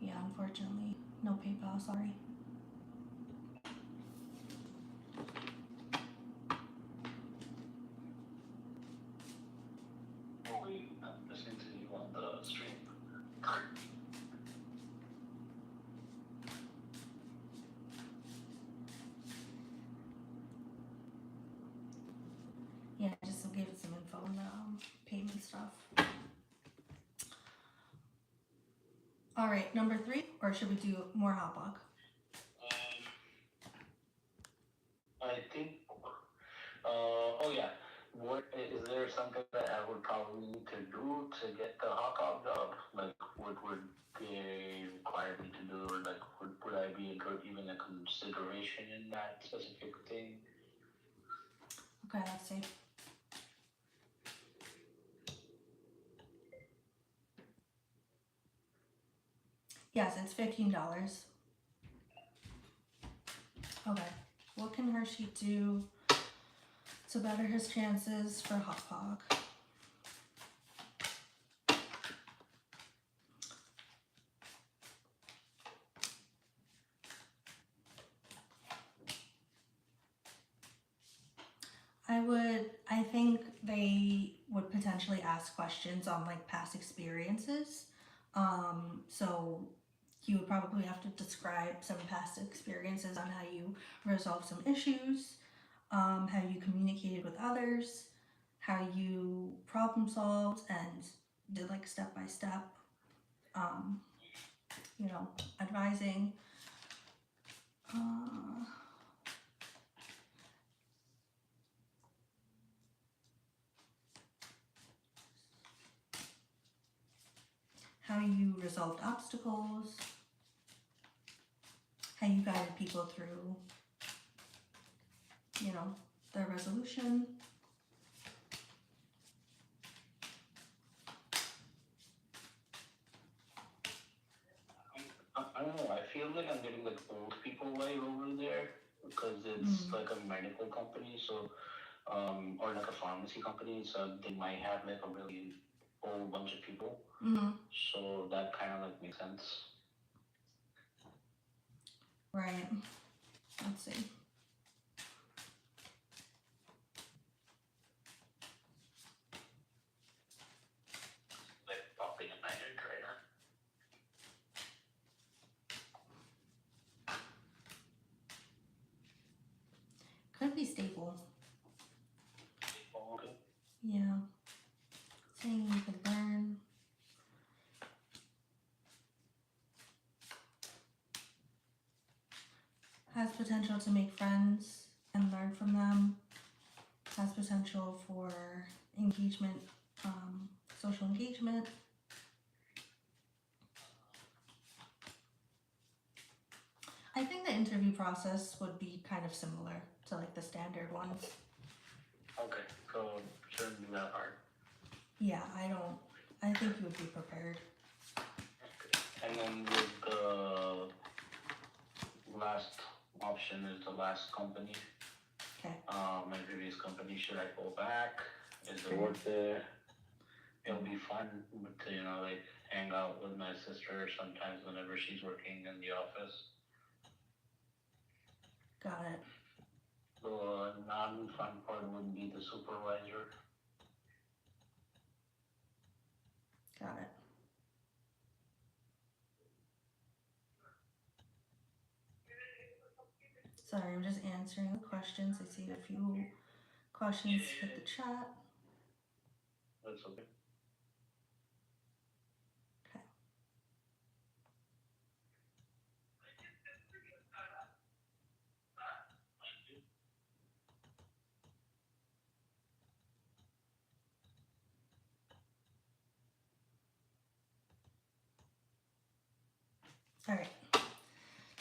Yeah, unfortunately, no PayPal. Sorry. I'm listening to you on the stream. Yeah, just gave it some info on the payment stuff. All right, number 3, or should we do more Hotbox? I think. Oh yeah. What is there something that I would probably need to do to get the hot dog job? Like, what would they require me to do, or like, would I be even a consideration in that specific thing? Okay, let's see. Yes, it's $15. Okay, what can Hershey do to better his chances for Hotbox? I think they would potentially ask questions on like past experiences. So you would probably have to describe some past experiences on how you resolved some issues, how you communicated with others, how you problem solved and did like step by step, advising. Uh, how you resolved obstacles, how you guided people through, their resolution. I don't know. I feel like I'm getting like old people vibe over there because it's like a medical company, so or like a pharmacy company, so they might have like a really old bunch of people. So that kind of like makes sense. Right. Let's see. Like popping in my head right now. Could be stable. Oh, okay. Yeah. Saying you could learn. Has potential to make friends and learn from them. Has potential for engagement, social engagement. I think the interview process would be kind of similar to like the standard ones. Okay, so shouldn't be that hard. Yeah, I think you would be prepared. Okay. And then with the last option is the last company. Okay. My previous company, should I go back? Is it worth it? It'll be fun to, like hang out with my sister sometimes whenever she's working in the office. Got it. The non-fun part would be the supervisor. Got it. Sorry, I'm just answering the questions. I see a few questions with the chat. That's okay. Okay. All right.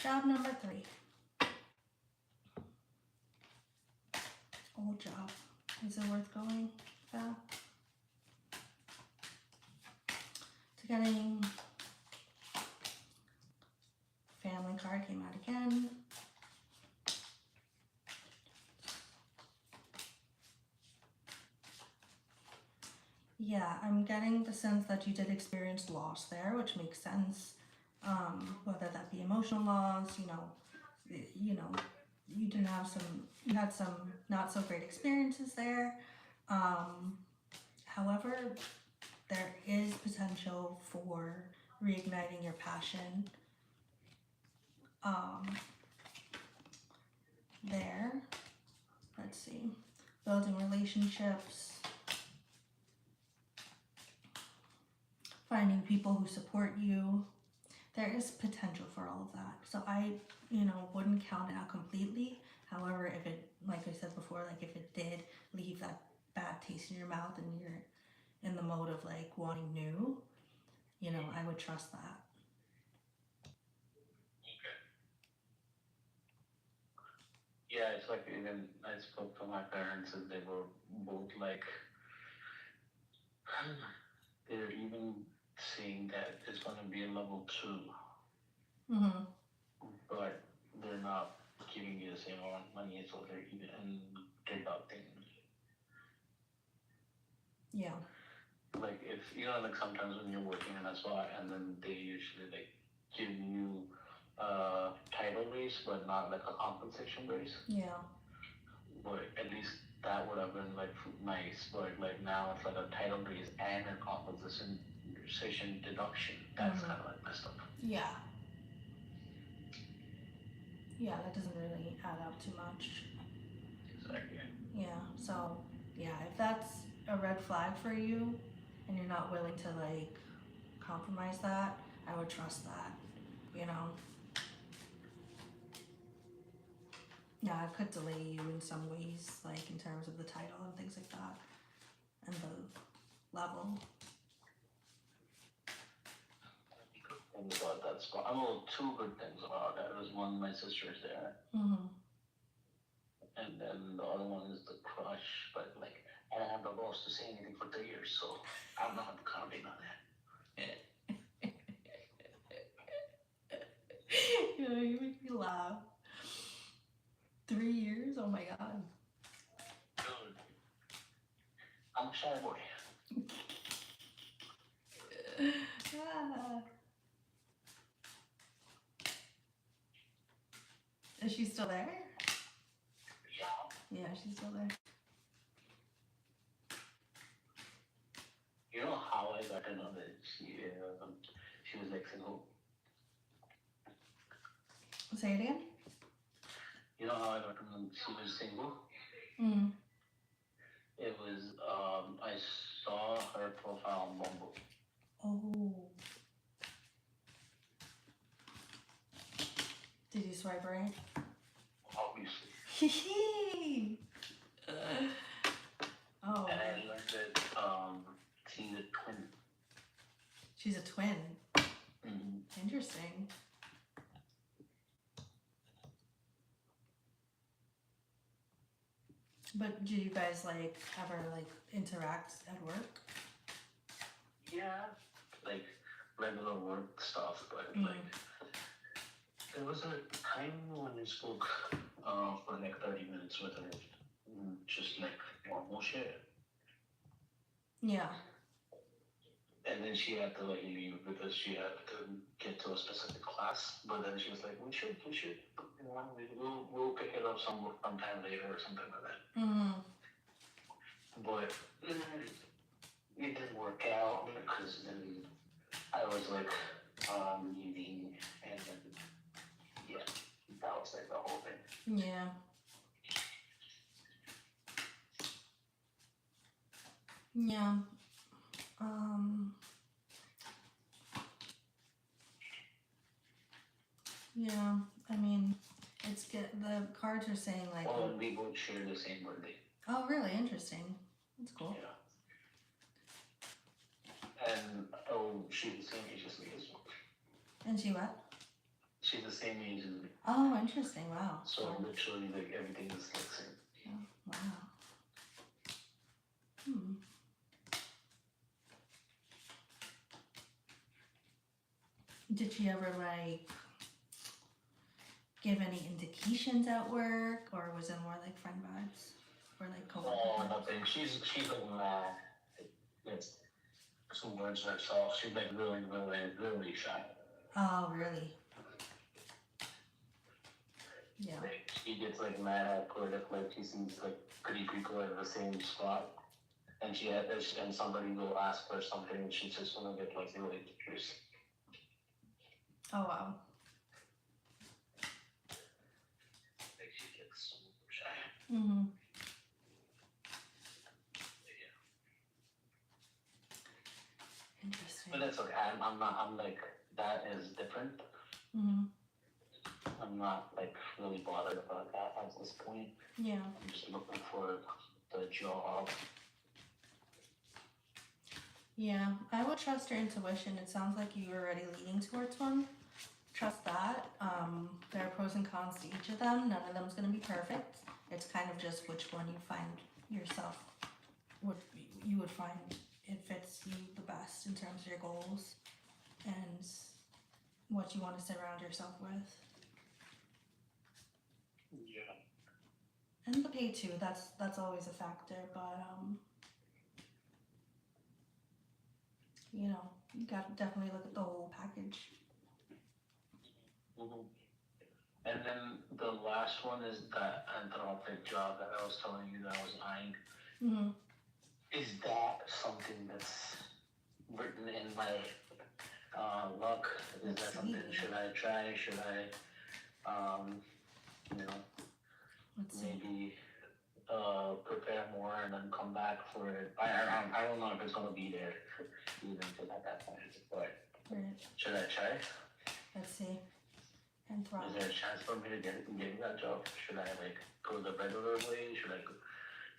Job number 3. Old job. Is it worth going back to getting? Family card came out again. yeah, I'm getting the sense that you did experience loss there, which makes sense. Whether that be emotional loss, you know, you had some not so great experiences there. Um, However, there is potential for reigniting your passion there. Let's see. Building relationships, finding people who support you. There is potential for all of that. So I, wouldn't count it out completely. However, if it, like I said before, like if it did leave that bad taste in your mouth and you're in the mode of like wanting new, I would trust that. Yeah, it's like even I spoke to my parents and they were both like, they're even saying that it's gonna be a level 2, Mm-hmm. but they're not giving you the same amount of money, so they're even deducting. Yeah. Like if like sometimes when you're working in a spot and then they usually like give you a title raise but not like a compensation raise. Yeah. But at least that would have been like nice. But like now it's like a title raise and a compensation deduction. That's kind of like messed up. Yeah. Yeah, that doesn't really add up too much. Exactly. Yeah. So, yeah, if that's a red flag for you and you're not willing to like compromise that, I would trust that, Yeah, it could delay you in some ways, like in terms of the title and things like that, and the level. Things about that spot. I know 2 good things about that. There's one, my sister's there, Mm-hmm. and then the other one is the crush. But like, I don't have the boss to say anything for 3 years, so I'm not counting on that. Yeah, you make me laugh. 3 years? Oh my god. Dude, I'm a shy boy. Ah. Is she still there? Yeah. Yeah, she's still there. You know how I got to know that she was like single? Say it again? You know how I got to know she was single? Mm. It was, I saw her profile on Bumble. Oh. Did you swipe right? Obviously. Oh. And I learned that she's a twin. She's a twin. Mm-hmm. Interesting. But do you guys like ever like interact at work? Yeah, like regular work stuff, but like there was a time when I spoke for like 30 minutes with her, just like normal shit. Yeah. And then she had to like leave because she had to get to a specific class. But then she was like, we should, we'll pick it up sometime later or something like that. Mm-hmm. But it didn't work out because then I was like leaving, and then yeah, that was like the whole thing. Yeah. Yeah. Yeah, I mean, it's good. The cards are saying like. Well, we both share the same birthday. Oh, really? Interesting. That's cool. Yeah. And she's the same age as me as well. And she what? She's the same age as me. Oh, interesting. Wow. So literally, like everything is like same. Yeah. Wow. Hmm. Did she ever like give any indications at work, or was it more like friend vibes, or like coworker No, vibes? nothing. She's like mad. It's towards herself. She's like really, really, really shy. Oh, really? Yeah. Like she gets like mad at if like she sees like pretty people at the same spot, and and somebody will ask her something, and she's just gonna get like really confused. Oh, wow. Like she gets super shy. Mm-hmm. Interesting. But that's okay. I'm not. I'm like that is different. Mm-hmm. I'm not like really bothered about that at this point. Yeah. I'm just looking for the job. Yeah, I would trust your intuition. It sounds like you're already leaning towards one. Trust that. There are pros and cons to each of them. None of them's gonna be perfect. It's kind of just which one you find yourself would you would find it fits you the best in terms of your goals and what you want to surround yourself with. Yeah. And the pay too. That's always a factor, but you know, you got to definitely look at the whole package. Mm-hmm. And then the last one is that anthropic job that I was telling you that I was eyeing. Mm-hmm. Is that something that's written in my luck? Is that something? Should I try? Should I, you know, Let's see. maybe prepare more and then come back for it? I don't know if it's gonna be there even at that point. But Right. should I try? Let's see. Is Anthropic. there a chance for me to get that job? Should I like go the regular way? Should I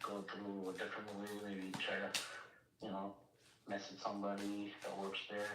go through a different way? Maybe try to, you know, message somebody that works there.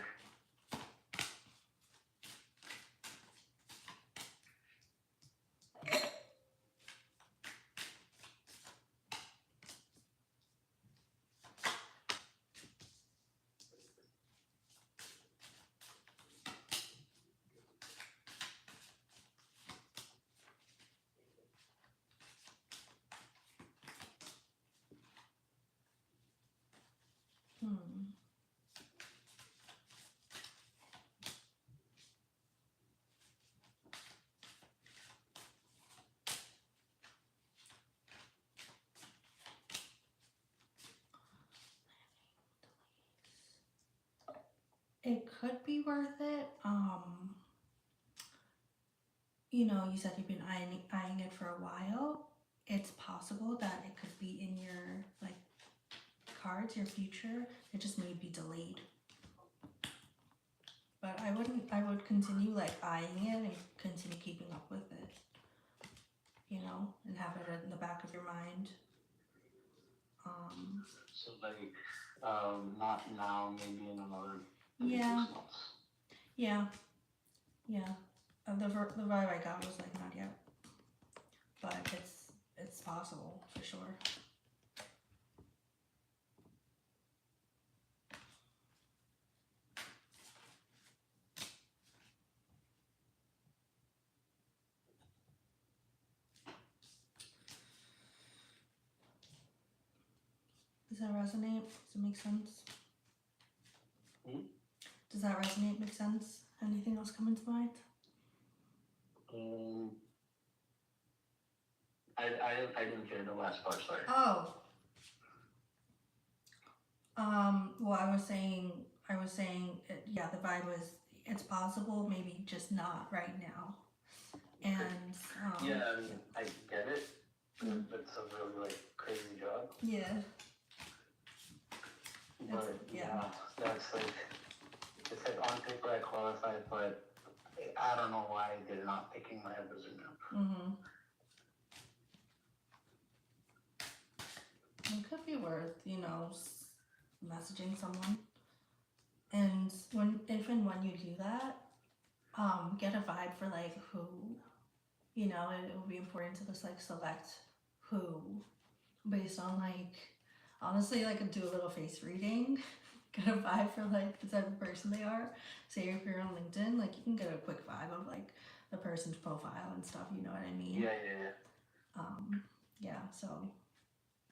Hmm. It could be worth it. You know, you said you've been eyeing it for a while. It's possible that it could be in your like cards, your future. It just may be delayed. But I would continue like eyeing it and continue keeping up with it. You know, and have it in the back of your mind. So like, not now, maybe in another Yeah. 6 months. Yeah. Yeah. The vibe I got was like not yet. But it's possible for sure. Does that resonate? Does it make sense? Hmm? Does that resonate? Make sense? Anything else come into mind? I didn't hear the last part. Sorry. Oh. Well, I was saying, yeah, the vibe was, it's possible, maybe just not right now. And, Yeah, I mean, I get it. Mm. It's a really like crazy job. yeah, But yeah, that's like, it's like on paper I qualified, but I don't know why they're not picking my resume up. mm-hmm. It could be worth, you know, messaging someone. And if and when you do that, get a vibe for like who, you know, it will be important to just like select who based on like, honestly, like do a little face reading, get a vibe for like the type of person they are. Say if you're on LinkedIn, like you can get a quick vibe of like the person's profile and stuff, you know what I mean? Yeah. Yeah, so,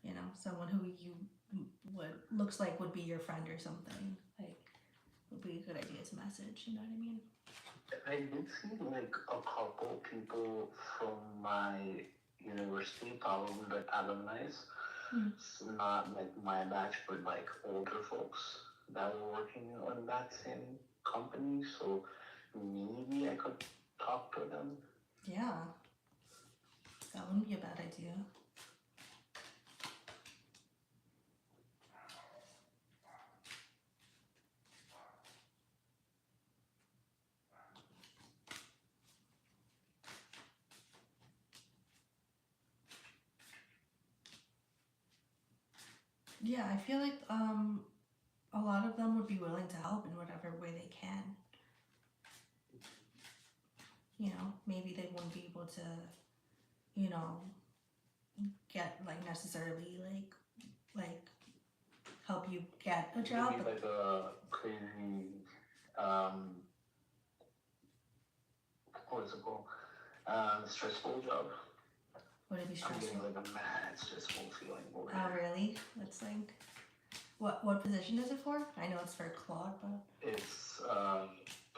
you know, someone who you what looks like would be your friend or something. Like, would be a good idea to message. You know what I mean? I did see like a couple people from my university, probably like alumni, Hmm. so not like my batch, but like older folks that were working on that same company. So maybe I could talk to them. Yeah, that wouldn't be a bad idea. Yeah, I feel like a lot of them would be willing to help in whatever way they can. You know, maybe they wouldn't be able to, you know, get like necessarily like help you get a job, Maybe but like a crazy, um, what is it called? Stressful job. would it be I'm getting stressful? like a mad stressful feeling over Oh, here. really? That's like, what position is it for? I know it's for Claude, but It's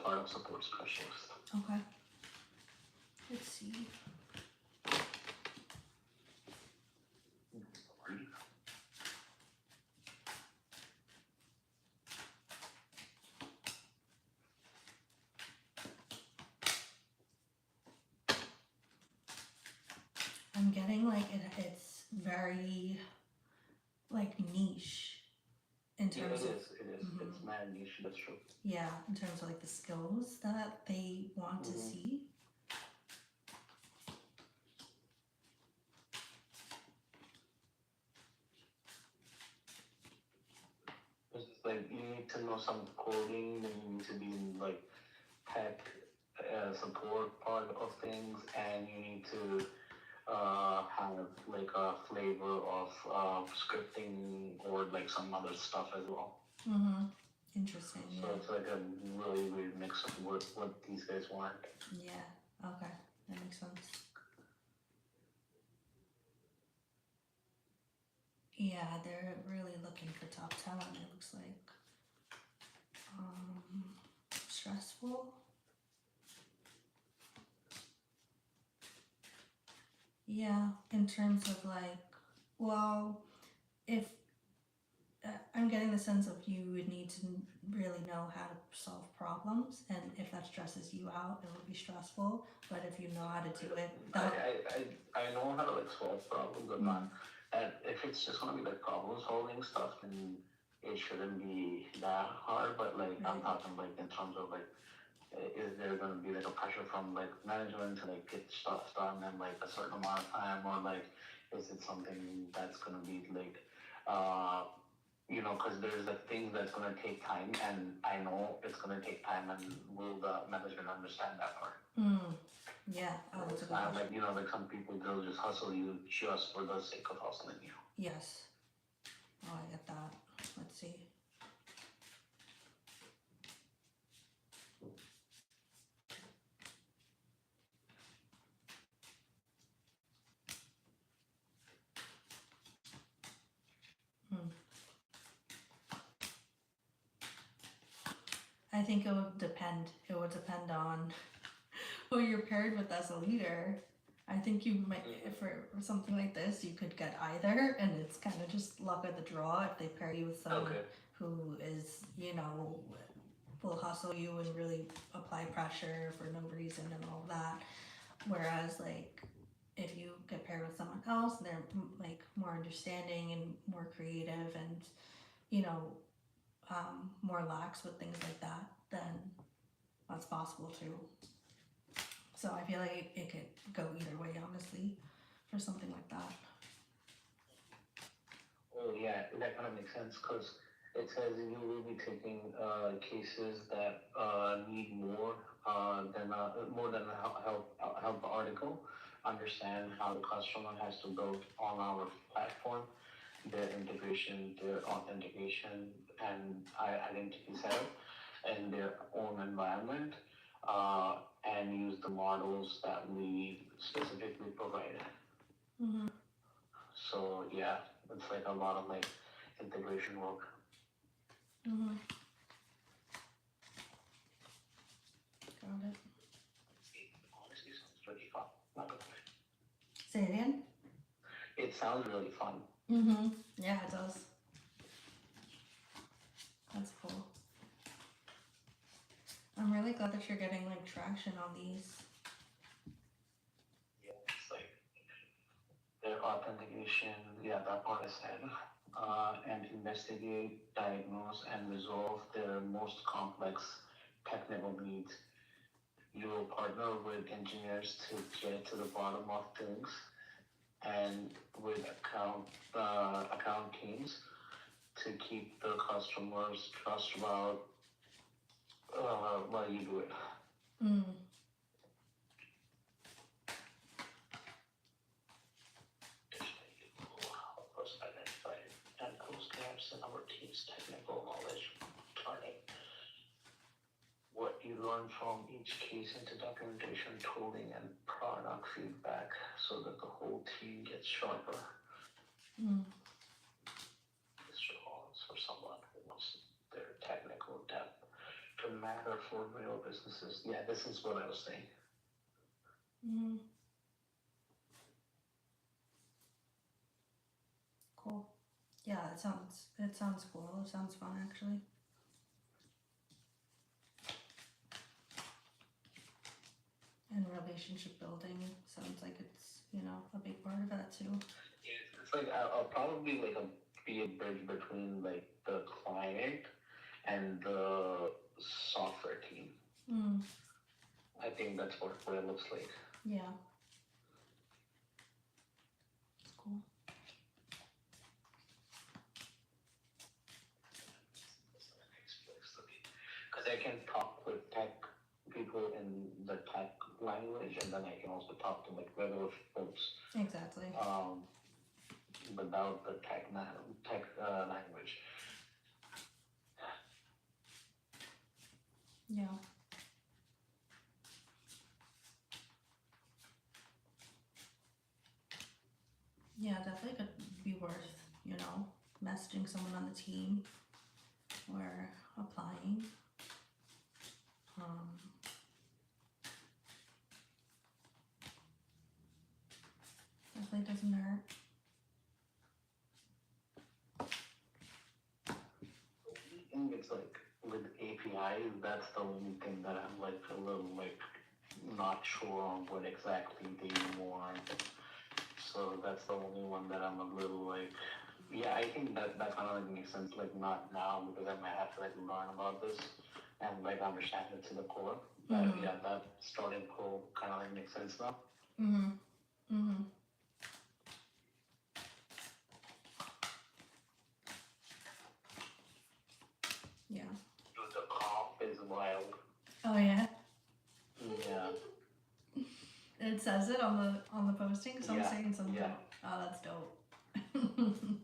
part of support specialist. okay. Let's see. I'm getting like it's very like niche in Yeah, terms it of is. It is. It's mad niche. That's true. yeah, in terms of like the skills that they want to Mhm. see. It's like you need to know some coding, and you need to be in like tech support part of things, and you need to have like a flavor of scripting or like some other stuff as well. Mm-hmm. Interesting. So Yeah. it's like a really weird mix of what these guys want. Yeah. Okay. That makes sense. Yeah, they're really looking for top talent. It looks like stressful. Yeah, in terms of like, well, if I'm getting the sense of you would need to really know how to solve problems, and if that stresses you out, it would be stressful. But if you know how to do it, I, that I, I know how to like solve problems, but not. And if it's just gonna be like problem solving stuff, then it shouldn't be that hard. But like I'm right. talking like in terms of like, is there gonna be like a pressure from like management to like get stuff done in like a certain amount of time, or like is it something that's gonna be like, uh, because there's like things that's gonna take time, and I know it's gonna take time, and will the management understand that part? Yeah. Oh, that's a It's good not question. like, like some people, they'll just hustle you just for the sake of hustling you. Yes. Oh, I get that. Let's see. I think it would depend. It would depend on who you're paired with as a leader. I think you might, for something like this, you could get either, and it's kind of just luck of the draw if they pair you with someone Okay. who is, will hustle you and really apply pressure for no reason and all that. Whereas, like, if you get paired with someone else, they're like more understanding and more creative and, you know, more lax with things like that, then that's possible too. So I feel like it could go either way, honestly, for something like that. Oh, yeah, that kind of makes sense because it says you will be taking cases that need more than help the article understand how the customer has to build on our platform, their integration, their authentication, and identity setup, and their own environment, and use the models that we specifically provided. Mm-hmm. So yeah, it's like a lot of like integration work. Mm-hmm. Got it. It honestly sounds really fun. Not gonna lie. Say it again? It sounds really fun. Mm-hmm. Yeah, it does. That's cool. I'm really glad that you're getting like traction on these. Yeah, it's like their authentication, yeah, that part I said, and investigate, diagnose, and resolve their most complex technical needs. You will partner with engineers to get to the bottom of things, and with account teams to keep the customers trust about why you do it. Mm. Additionally, you will help us identify and close gaps in our team's technical knowledge, turning what you learn from each case into documentation, tooling, and product feedback so that the whole team gets sharper. Mm. This should always for someone who wants their technical depth to matter for real businesses. Yeah, this is what I was saying. Mm. Cool. Yeah, it sounds cool. It sounds fun actually. And relationship building sounds like it's, a big part of that too. It's like I'll probably like be a bridge between like the client and the software team. Mm. I think that's what it looks like. Yeah. It's cool. Because I can talk with tech people in the tech language, and then I can also talk to like regular folks Exactly. without the tech language. Yeah. Yeah, definitely could be worth, messaging someone on the team or applying. Definitely doesn't hurt. I think it's like with APIs, that's the only thing that I'm like a little like not sure on what exactly they want. So that's the only one that I'm a little like, yeah, I think that kind of like makes sense. Like not now because I might have to like learn about this and like understand it to the core. But Mhm. yeah, that starting point kind of like makes sense now. Mhm. Mhm. Yeah. The comp is wild. Oh yeah. Yeah. It says it on the posting, so I'm Yeah, saying something. yeah. Oh, that's dope. I'm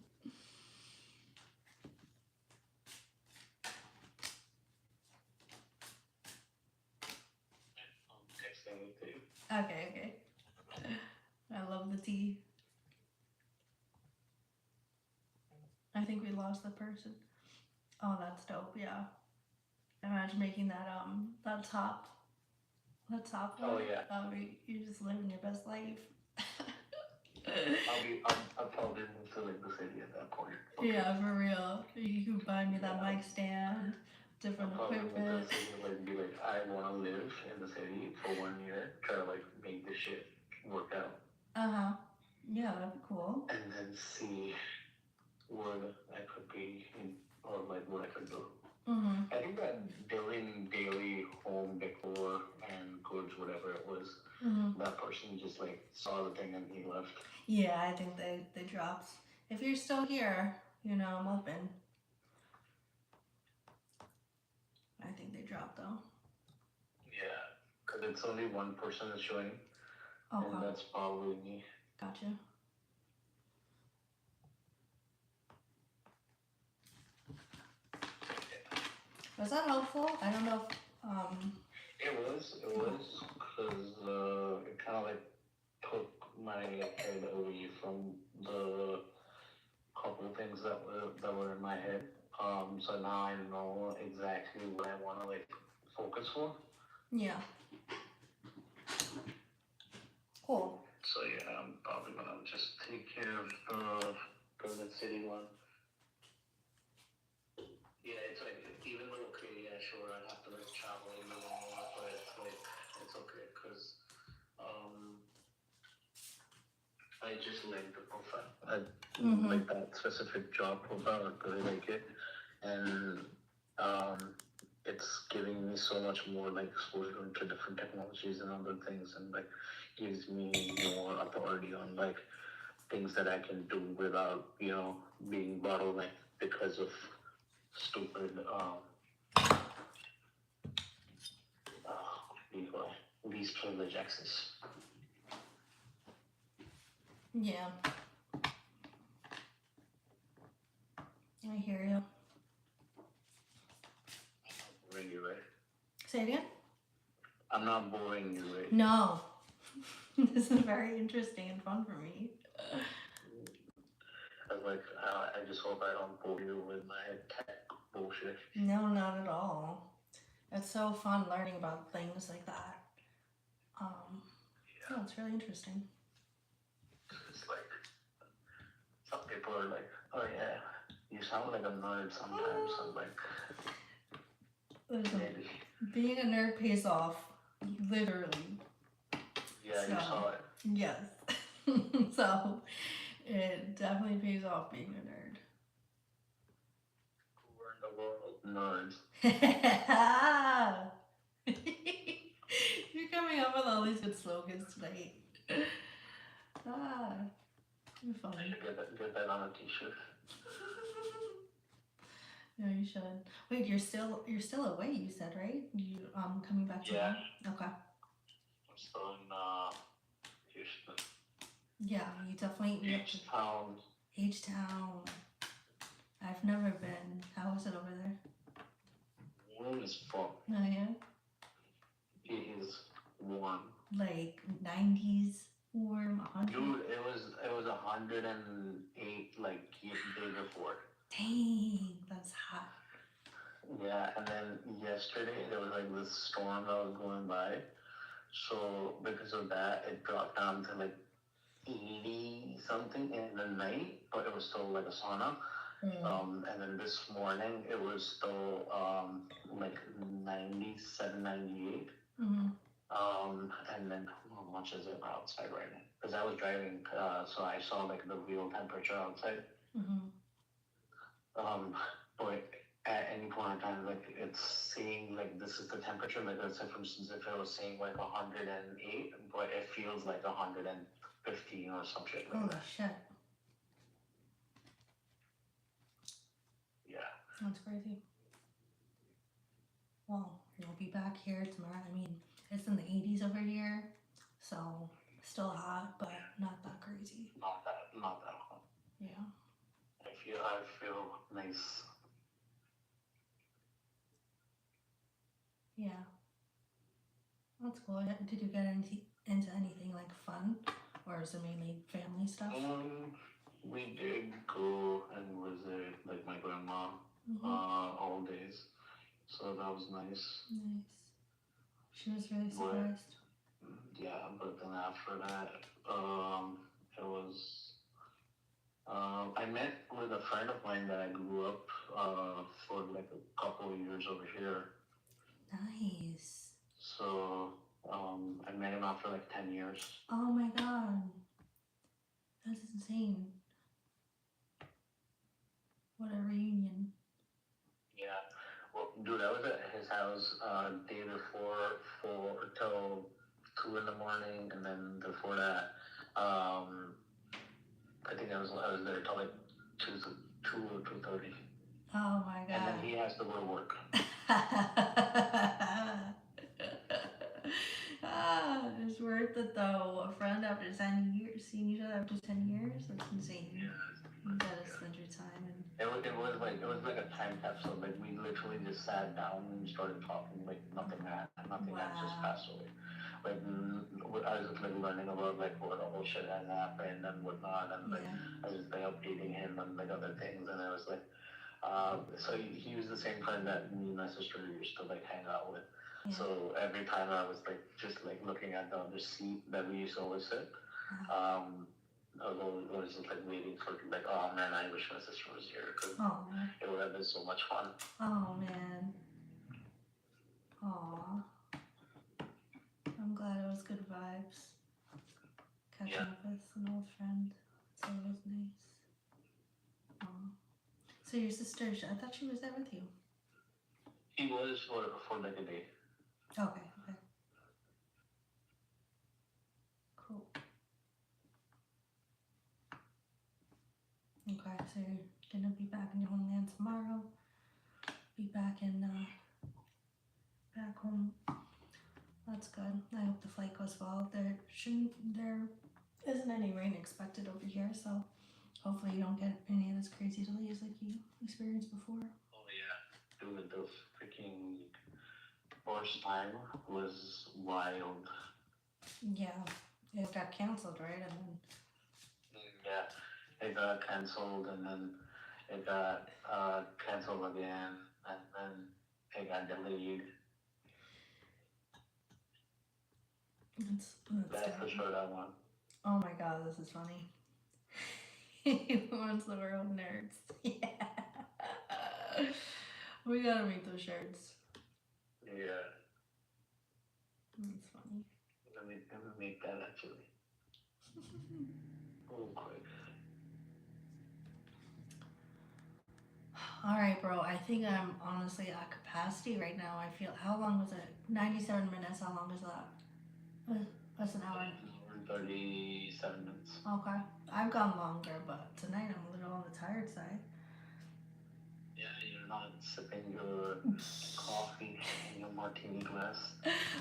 texting it to you. Okay. I love the tea. I think we lost the person. Oh, that's dope. Yeah. Imagine making that top. That top one. Oh yeah. You're just living your best life. I'll probably move to like the city at that point. Yeah, for real. You could buy me that mic stand, different I'll probably move to equipment. the city, like be like, I wanna live in the city for 1 year, try to like make this shit work out. Yeah, that'd be cool. And then see what I could be in, or like what I could do. Mhm. I think that during daily home decor and goods, whatever it was, Mhm. that person just like saw the thing and he left. Yeah, I think they dropped. If you're still here, I'm open. I think they dropped though. Yeah, because it's only one person that's showing, Okay. and that's probably me. Gotcha. Was that helpful? I don't know if, It was, because it kind of like took my head away from the couple things that were in my head. So now I know exactly what I want to like focus for. Yeah. Cool. So yeah, I'm probably gonna just take care of the city one. Yeah, it's like even though okay, yeah, sure, I have to like travel a little more, but it's like it's okay because I just like the profile. I like that specific job profile. I really like it, and it's giving me so much more like exposure to different technologies and other things, and like gives me more authority on like things that I can do without being bottlenecked because of stupid people least privilege access. Yeah. I hear you. Boring you, right? Say it again? I'm not boring you, right? No. This is very interesting and fun for me. I just hope I don't bore you with my tech bullshit. No, not at all. It's so fun learning about things like that. Yeah, it's really interesting. It's like some people are like, oh yeah, you sound like a nerd sometimes. I'm like, maybe. Being a nerd pays off, literally. Yeah, you saw it. Yes. So it definitely pays off being a nerd. Who are in the world? Nerds. You're coming up with all these good slogans tonight. You're funny. I should get that on a t-shirt. No, you should. Wait, you're still away, you said, right? You coming back to Yeah. Okay. I'm still in Houston. Yeah, you definitely H-Town. H-Town. I've never been. How is it over there? Warm as fuck. Oh yeah? It is warm. Like 90s warm, 100? Dude, it was 108 like the day before. Dang, that's hot. Yeah, and then yesterday there was like this storm that was going by. So because of that, it dropped down to like 80 something in the night, but it was still like a sauna. And then this morning it was still like 97, 98. And then how much is it outside right now? Because I was driving, so I saw like the real temperature outside. But at any point in time, like it's saying like this is the temperature. Like let's say for instance, if it was saying like 108, but it feels like 115 or some shit like that. Shit. Yeah. That's crazy. Well, you'll be back here tomorrow. I mean, it's in the 80s over here, so still hot, but not that crazy. Not that hot. Yeah. I feel nice. Yeah. That's cool. Did you get into anything like fun, or is it mainly family stuff? We did go and visit like my grandma all days, so that was nice. Nice. She was really surprised. Yeah, but then after that, it was. I met with a friend of mine that I grew up for like a couple of years over here. Nice. So I met him after like 10 years. Oh my god. That's insane. What a reunion. Yeah. Well, dude, I was at his house day before till 2 in the morning, and then before that, I think I was there till like 2 or 2:30. Oh my god. And then he has to go to work. It's worth it though. A friend after 10 years, seeing each other after 10 years, that's insane. Yeah. You gotta spend your time and. It was like a time capsule. Like we literally just sat down and started talking. Like nothing had just passed away. Like I was just like learning about like what all shit has happened and whatnot, and like Yeah. I was just like updating him on like other things, and I was like, so he was the same friend that me and my sister used to like hang out with. Yeah. So every time I was like just like looking at the other seat that we used to always sit, Uh, I was just like waiting for like, oh man, I wish my sister was here because oh. it would have been so much fun. Oh man. Aw. I'm glad it was good vibes. Catching Yeah. up with an old friend. It's always nice. Aw. So your sister, I thought she was there with you. He was for like a day. Okay. Cool. Okay, so you're gonna be back in your homeland tomorrow. Be back back home. That's good. I hope the flight goes well. There isn't any rain expected over here, so hopefully you don't get any of this crazy delays like you experienced before. Oh yeah, dude, the freaking first time was wild. Yeah, it got canceled, right? And then Yeah, it got cancelled, and then it got cancelled again, and then it got delayed. That's for sure that one. Oh my god, this is funny. He wants the world nerds. Yeah. We gotta make those shirts. Yeah. That's funny. Let me make that actually. Oh, quick. Alright, bro. I think I'm honestly at capacity right now. I feel. How long was it? 97 minutes. How long is that? That's an hour. 37 minutes. Okay. I've gone longer, but tonight I'm a little on the tired side. Yeah, you're not sipping your coffee in your martini glass.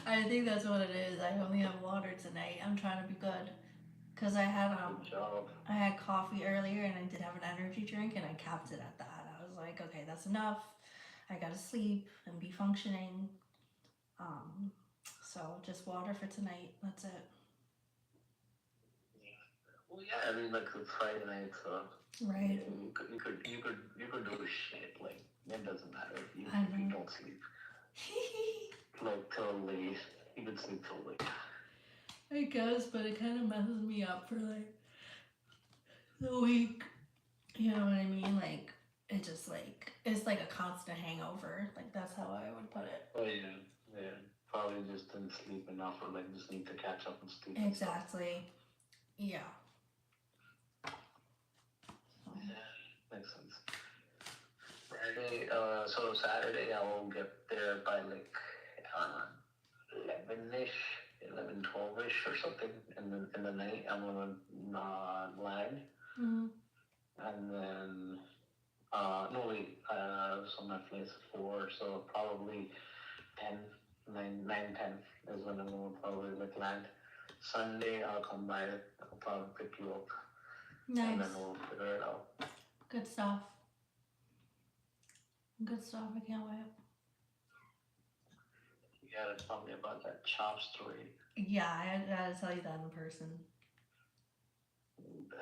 I think that's what it is. I only have water tonight. I'm trying to be good. Cause I had Good job. I had coffee earlier and I did have an energy drink and I capped it at that. I was like, okay, that's enough. I gotta sleep and be functioning. So just water for tonight. That's it. Well, yeah, I mean, like it's Friday night, so Right. you could do shit. Like it doesn't matter if you don't sleep. Like till late, you could sleep till late. I guess, but it kind of messes me up for like the week. You know what I mean? Like it just like it's like a constant hangover. Like that's how I would put it. Oh yeah. Probably just didn't sleep enough, or like just need to catch up and sleep. Exactly. Yeah. Makes sense. Friday, so Saturday I will get there by like 11ish, 11, 12ish or something. And in the night I'm gonna land. Mm-hmm. And then no wait, so my flight's 4, so probably 9, 10 is when I'm gonna probably like land. Sunday I'll come by, I'll probably pick you up. Nice. And then we'll figure it out. Good stuff. Good stuff. I can't wait. You gotta tell me about that chop story. Yeah, I gotta tell you that in person.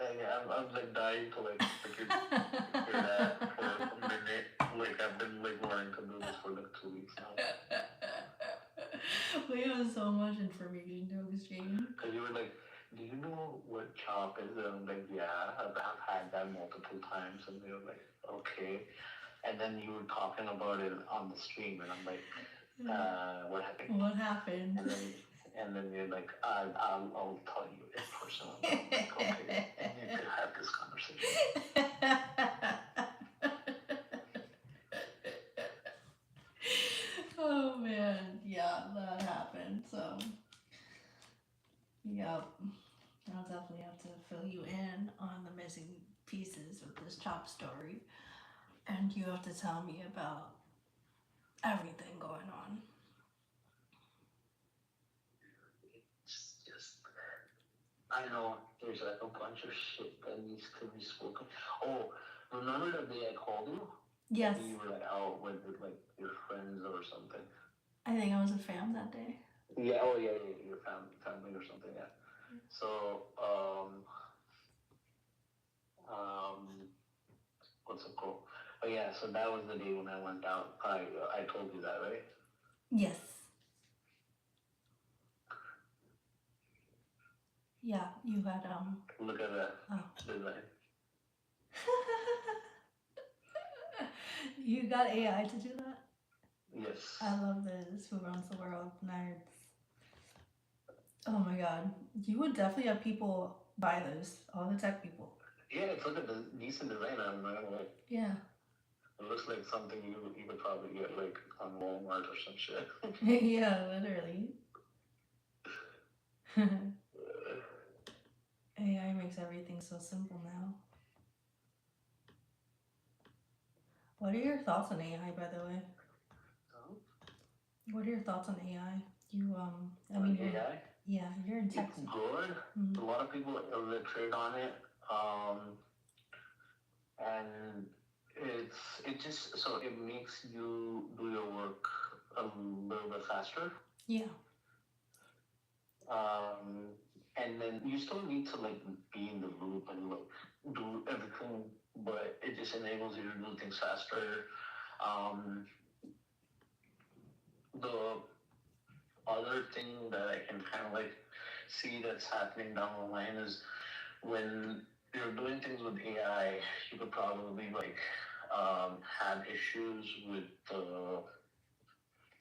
I'm like dying to like figure that for a minute. Like I've been like wanting to do this for like 2 weeks now. We have so much information to exchange. Cause you were like, do you know what chop is? And I'm like, yeah, I've had that multiple times. And they were like, okay. And then you were talking about it on the stream, and I'm like, what happened? What happened? And then you're like, I'll tell you in person. I'm like, okay, you could have this conversation. Oh man, yeah, that happened. So, yep, I'll definitely have to fill you in on the missing pieces of this chop story, and you have to tell me about everything going on. I know there's like a bunch of shit that needs to be spoken. Oh, remember the day I called you? Yes. You were like out with like your friends or something. I think I was a fam that day. Yeah. Oh yeah. Your family or something. So, what's it called? Oh yeah, so that was the day when I went out. I told you that, right? Yes. Yeah, you had Look at that oh. design. You got AI to do that? Yes. I love this. Who runs the world? Nerds. Oh my god. You would definitely have people buy this. All the tech people. Yeah, it's like a decent design. I'm not gonna lie. Yeah. It looks like something you could probably get like on Walmart or some shit. Yeah, literally. AI makes everything so simple now. What are your thoughts on AI, by the way? What are your thoughts on AI? You I mean, you're AI? yeah, you're in tech. It's good. Mhm. A lot of people are illiterate on it. And it just so it makes you do your work a little bit faster. Yeah. And then you still need to like be in the loop and like do everything, but it just enables you to do things faster. The other thing that I can kind of like see that's happening down the line is when you're doing things with AI, you could probably like have issues with the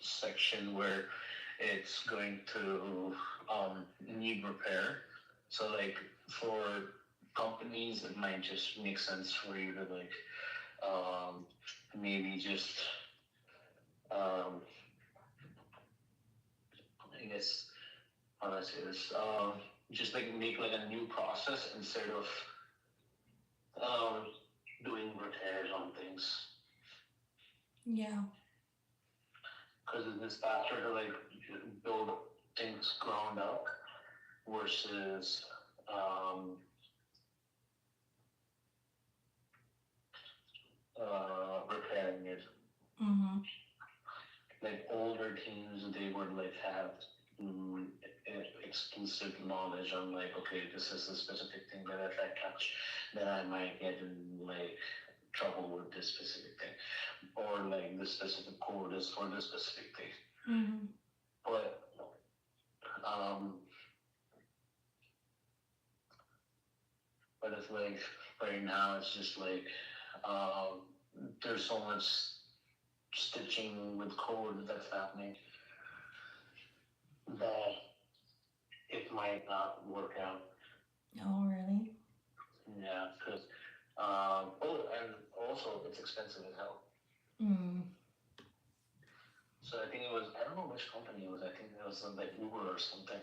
section where it's going to need repair. So like for companies, it might just make sense for you to like maybe just um, I guess how do I say this? Just like make like a new process instead of doing repairs on things. Yeah. Because it's faster to like build things ground up versus repairing it. Mhm. Like older teams, they would like have exclusive knowledge on like, okay, this is a specific thing that if I touch, then I might get in like trouble with this specific thing, or like this specific code is for this specific thing. Mhm. But but it's like right now it's just like there's so much stitching with code that's happening that it might not work out. Oh, really? Yeah, because and also it's expensive as hell. Mm. So I think it was, I don't know which company it was. I think it was like Uber or something.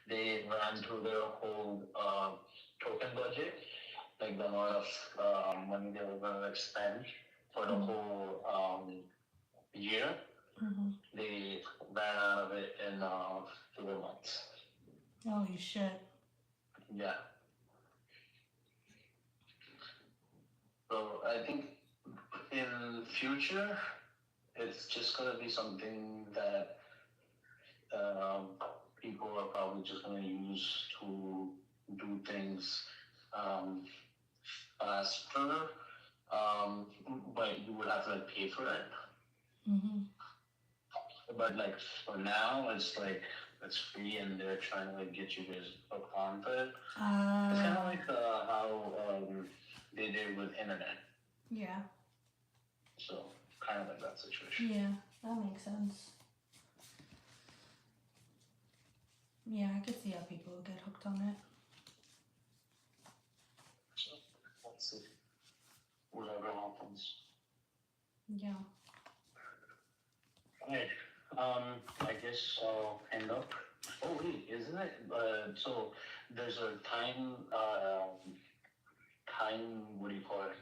They ran through their whole token budget, like the amount of money they were going to spend for the whole year. Mhm. They ran out of it in 4 months. Holy shit. Yeah. So I think in future, it's just gonna be something that people are probably just gonna use to do things faster. But you would have to like pay for it. Mhm. But like for now, it's like it's free, and they're trying to like get you guys hooked onto it. It's kind of like how they did with internet. Yeah. So kind of like that situation. Yeah, that makes sense. Yeah, I could see how people would get hooked on it. So let's see whatever happens. Yeah. Alright. I guess I'll end up. Oh wait, isn't it? So there's a time. What do you call it?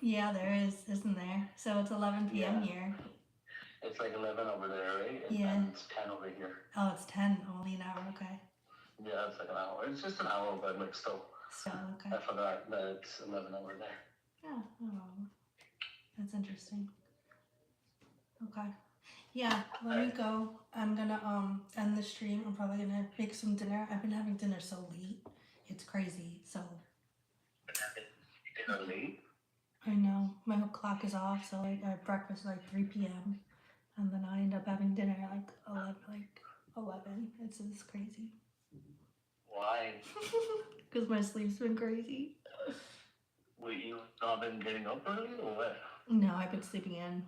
Yeah, there is, isn't there? So it's 11 p.m. Yeah. here. It's like 11 over there, right? Yeah. And it's 10 over here. Oh, it's 10. Only an hour. Okay. Yeah, it's like an hour. It's just an hour, but like still. So okay. I forgot that it's 11 over there. Yeah. Oh, that's interesting. Okay. Yeah, let me go. I'm gonna end the stream. I'm probably gonna make some dinner. I've been having dinner so late. It's crazy. So Dinner late. I know my whole clock is off. So like I have breakfast like 3 p.m. and then I end up having dinner at like 11. It's crazy. Why? Because my sleep's been crazy. Wait, you not been getting up early or what? No, I've been sleeping in.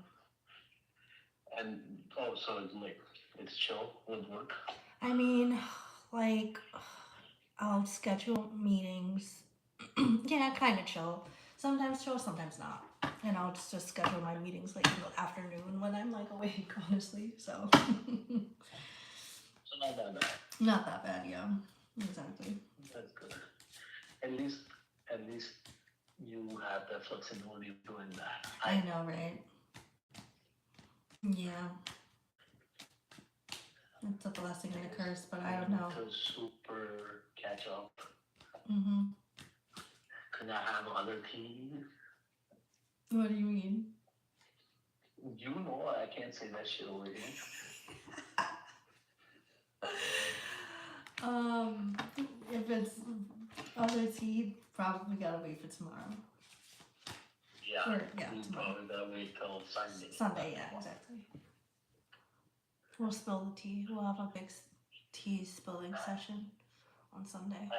And oh, so it's like it's chill with work. I mean, like, I'll schedule meetings. Yeah, kind of chill. Sometimes chill, sometimes not. And I'll just schedule my meetings like in the afternoon when I'm like awake, honestly. So, So not that bad. not that bad, yeah. Exactly. That's good. At least you have the flexibility of doing that. I know, right? Yeah. It's a blessing and a curse, but I don't know. To super catch up. Mm-hmm. Can I have other tea? What do you mean? You know I can't say that shit over here. If it's other tea, probably gotta wait for tomorrow. Yeah. Or, yeah, You tomorrow. probably gotta wait till Sunday. Sunday, yeah, exactly. We'll spill the tea. We'll have a big tea spilling session on Sunday.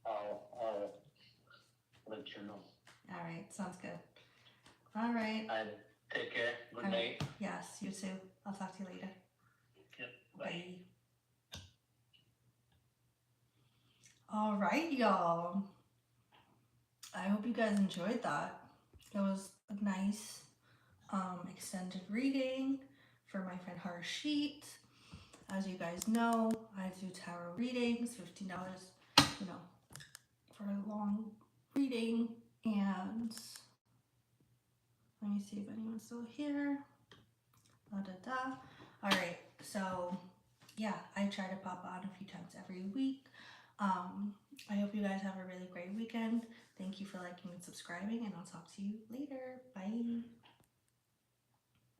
I'll let you know. All right, sounds good. All right. And take care. Good All right. night. Yes, you too. I'll talk to you later. Yep. Bye. All right, y'all. I hope you guys enjoyed that. It was a nice extended reading for my friend Harshit. As you guys know, I do tarot readings, $15, for a long reading. And let me see if anyone's still here. All right, so yeah, I try to pop on a few times every week. I hope you guys have a really great weekend. Thank you for liking and subscribing, and I'll talk to you later. Bye.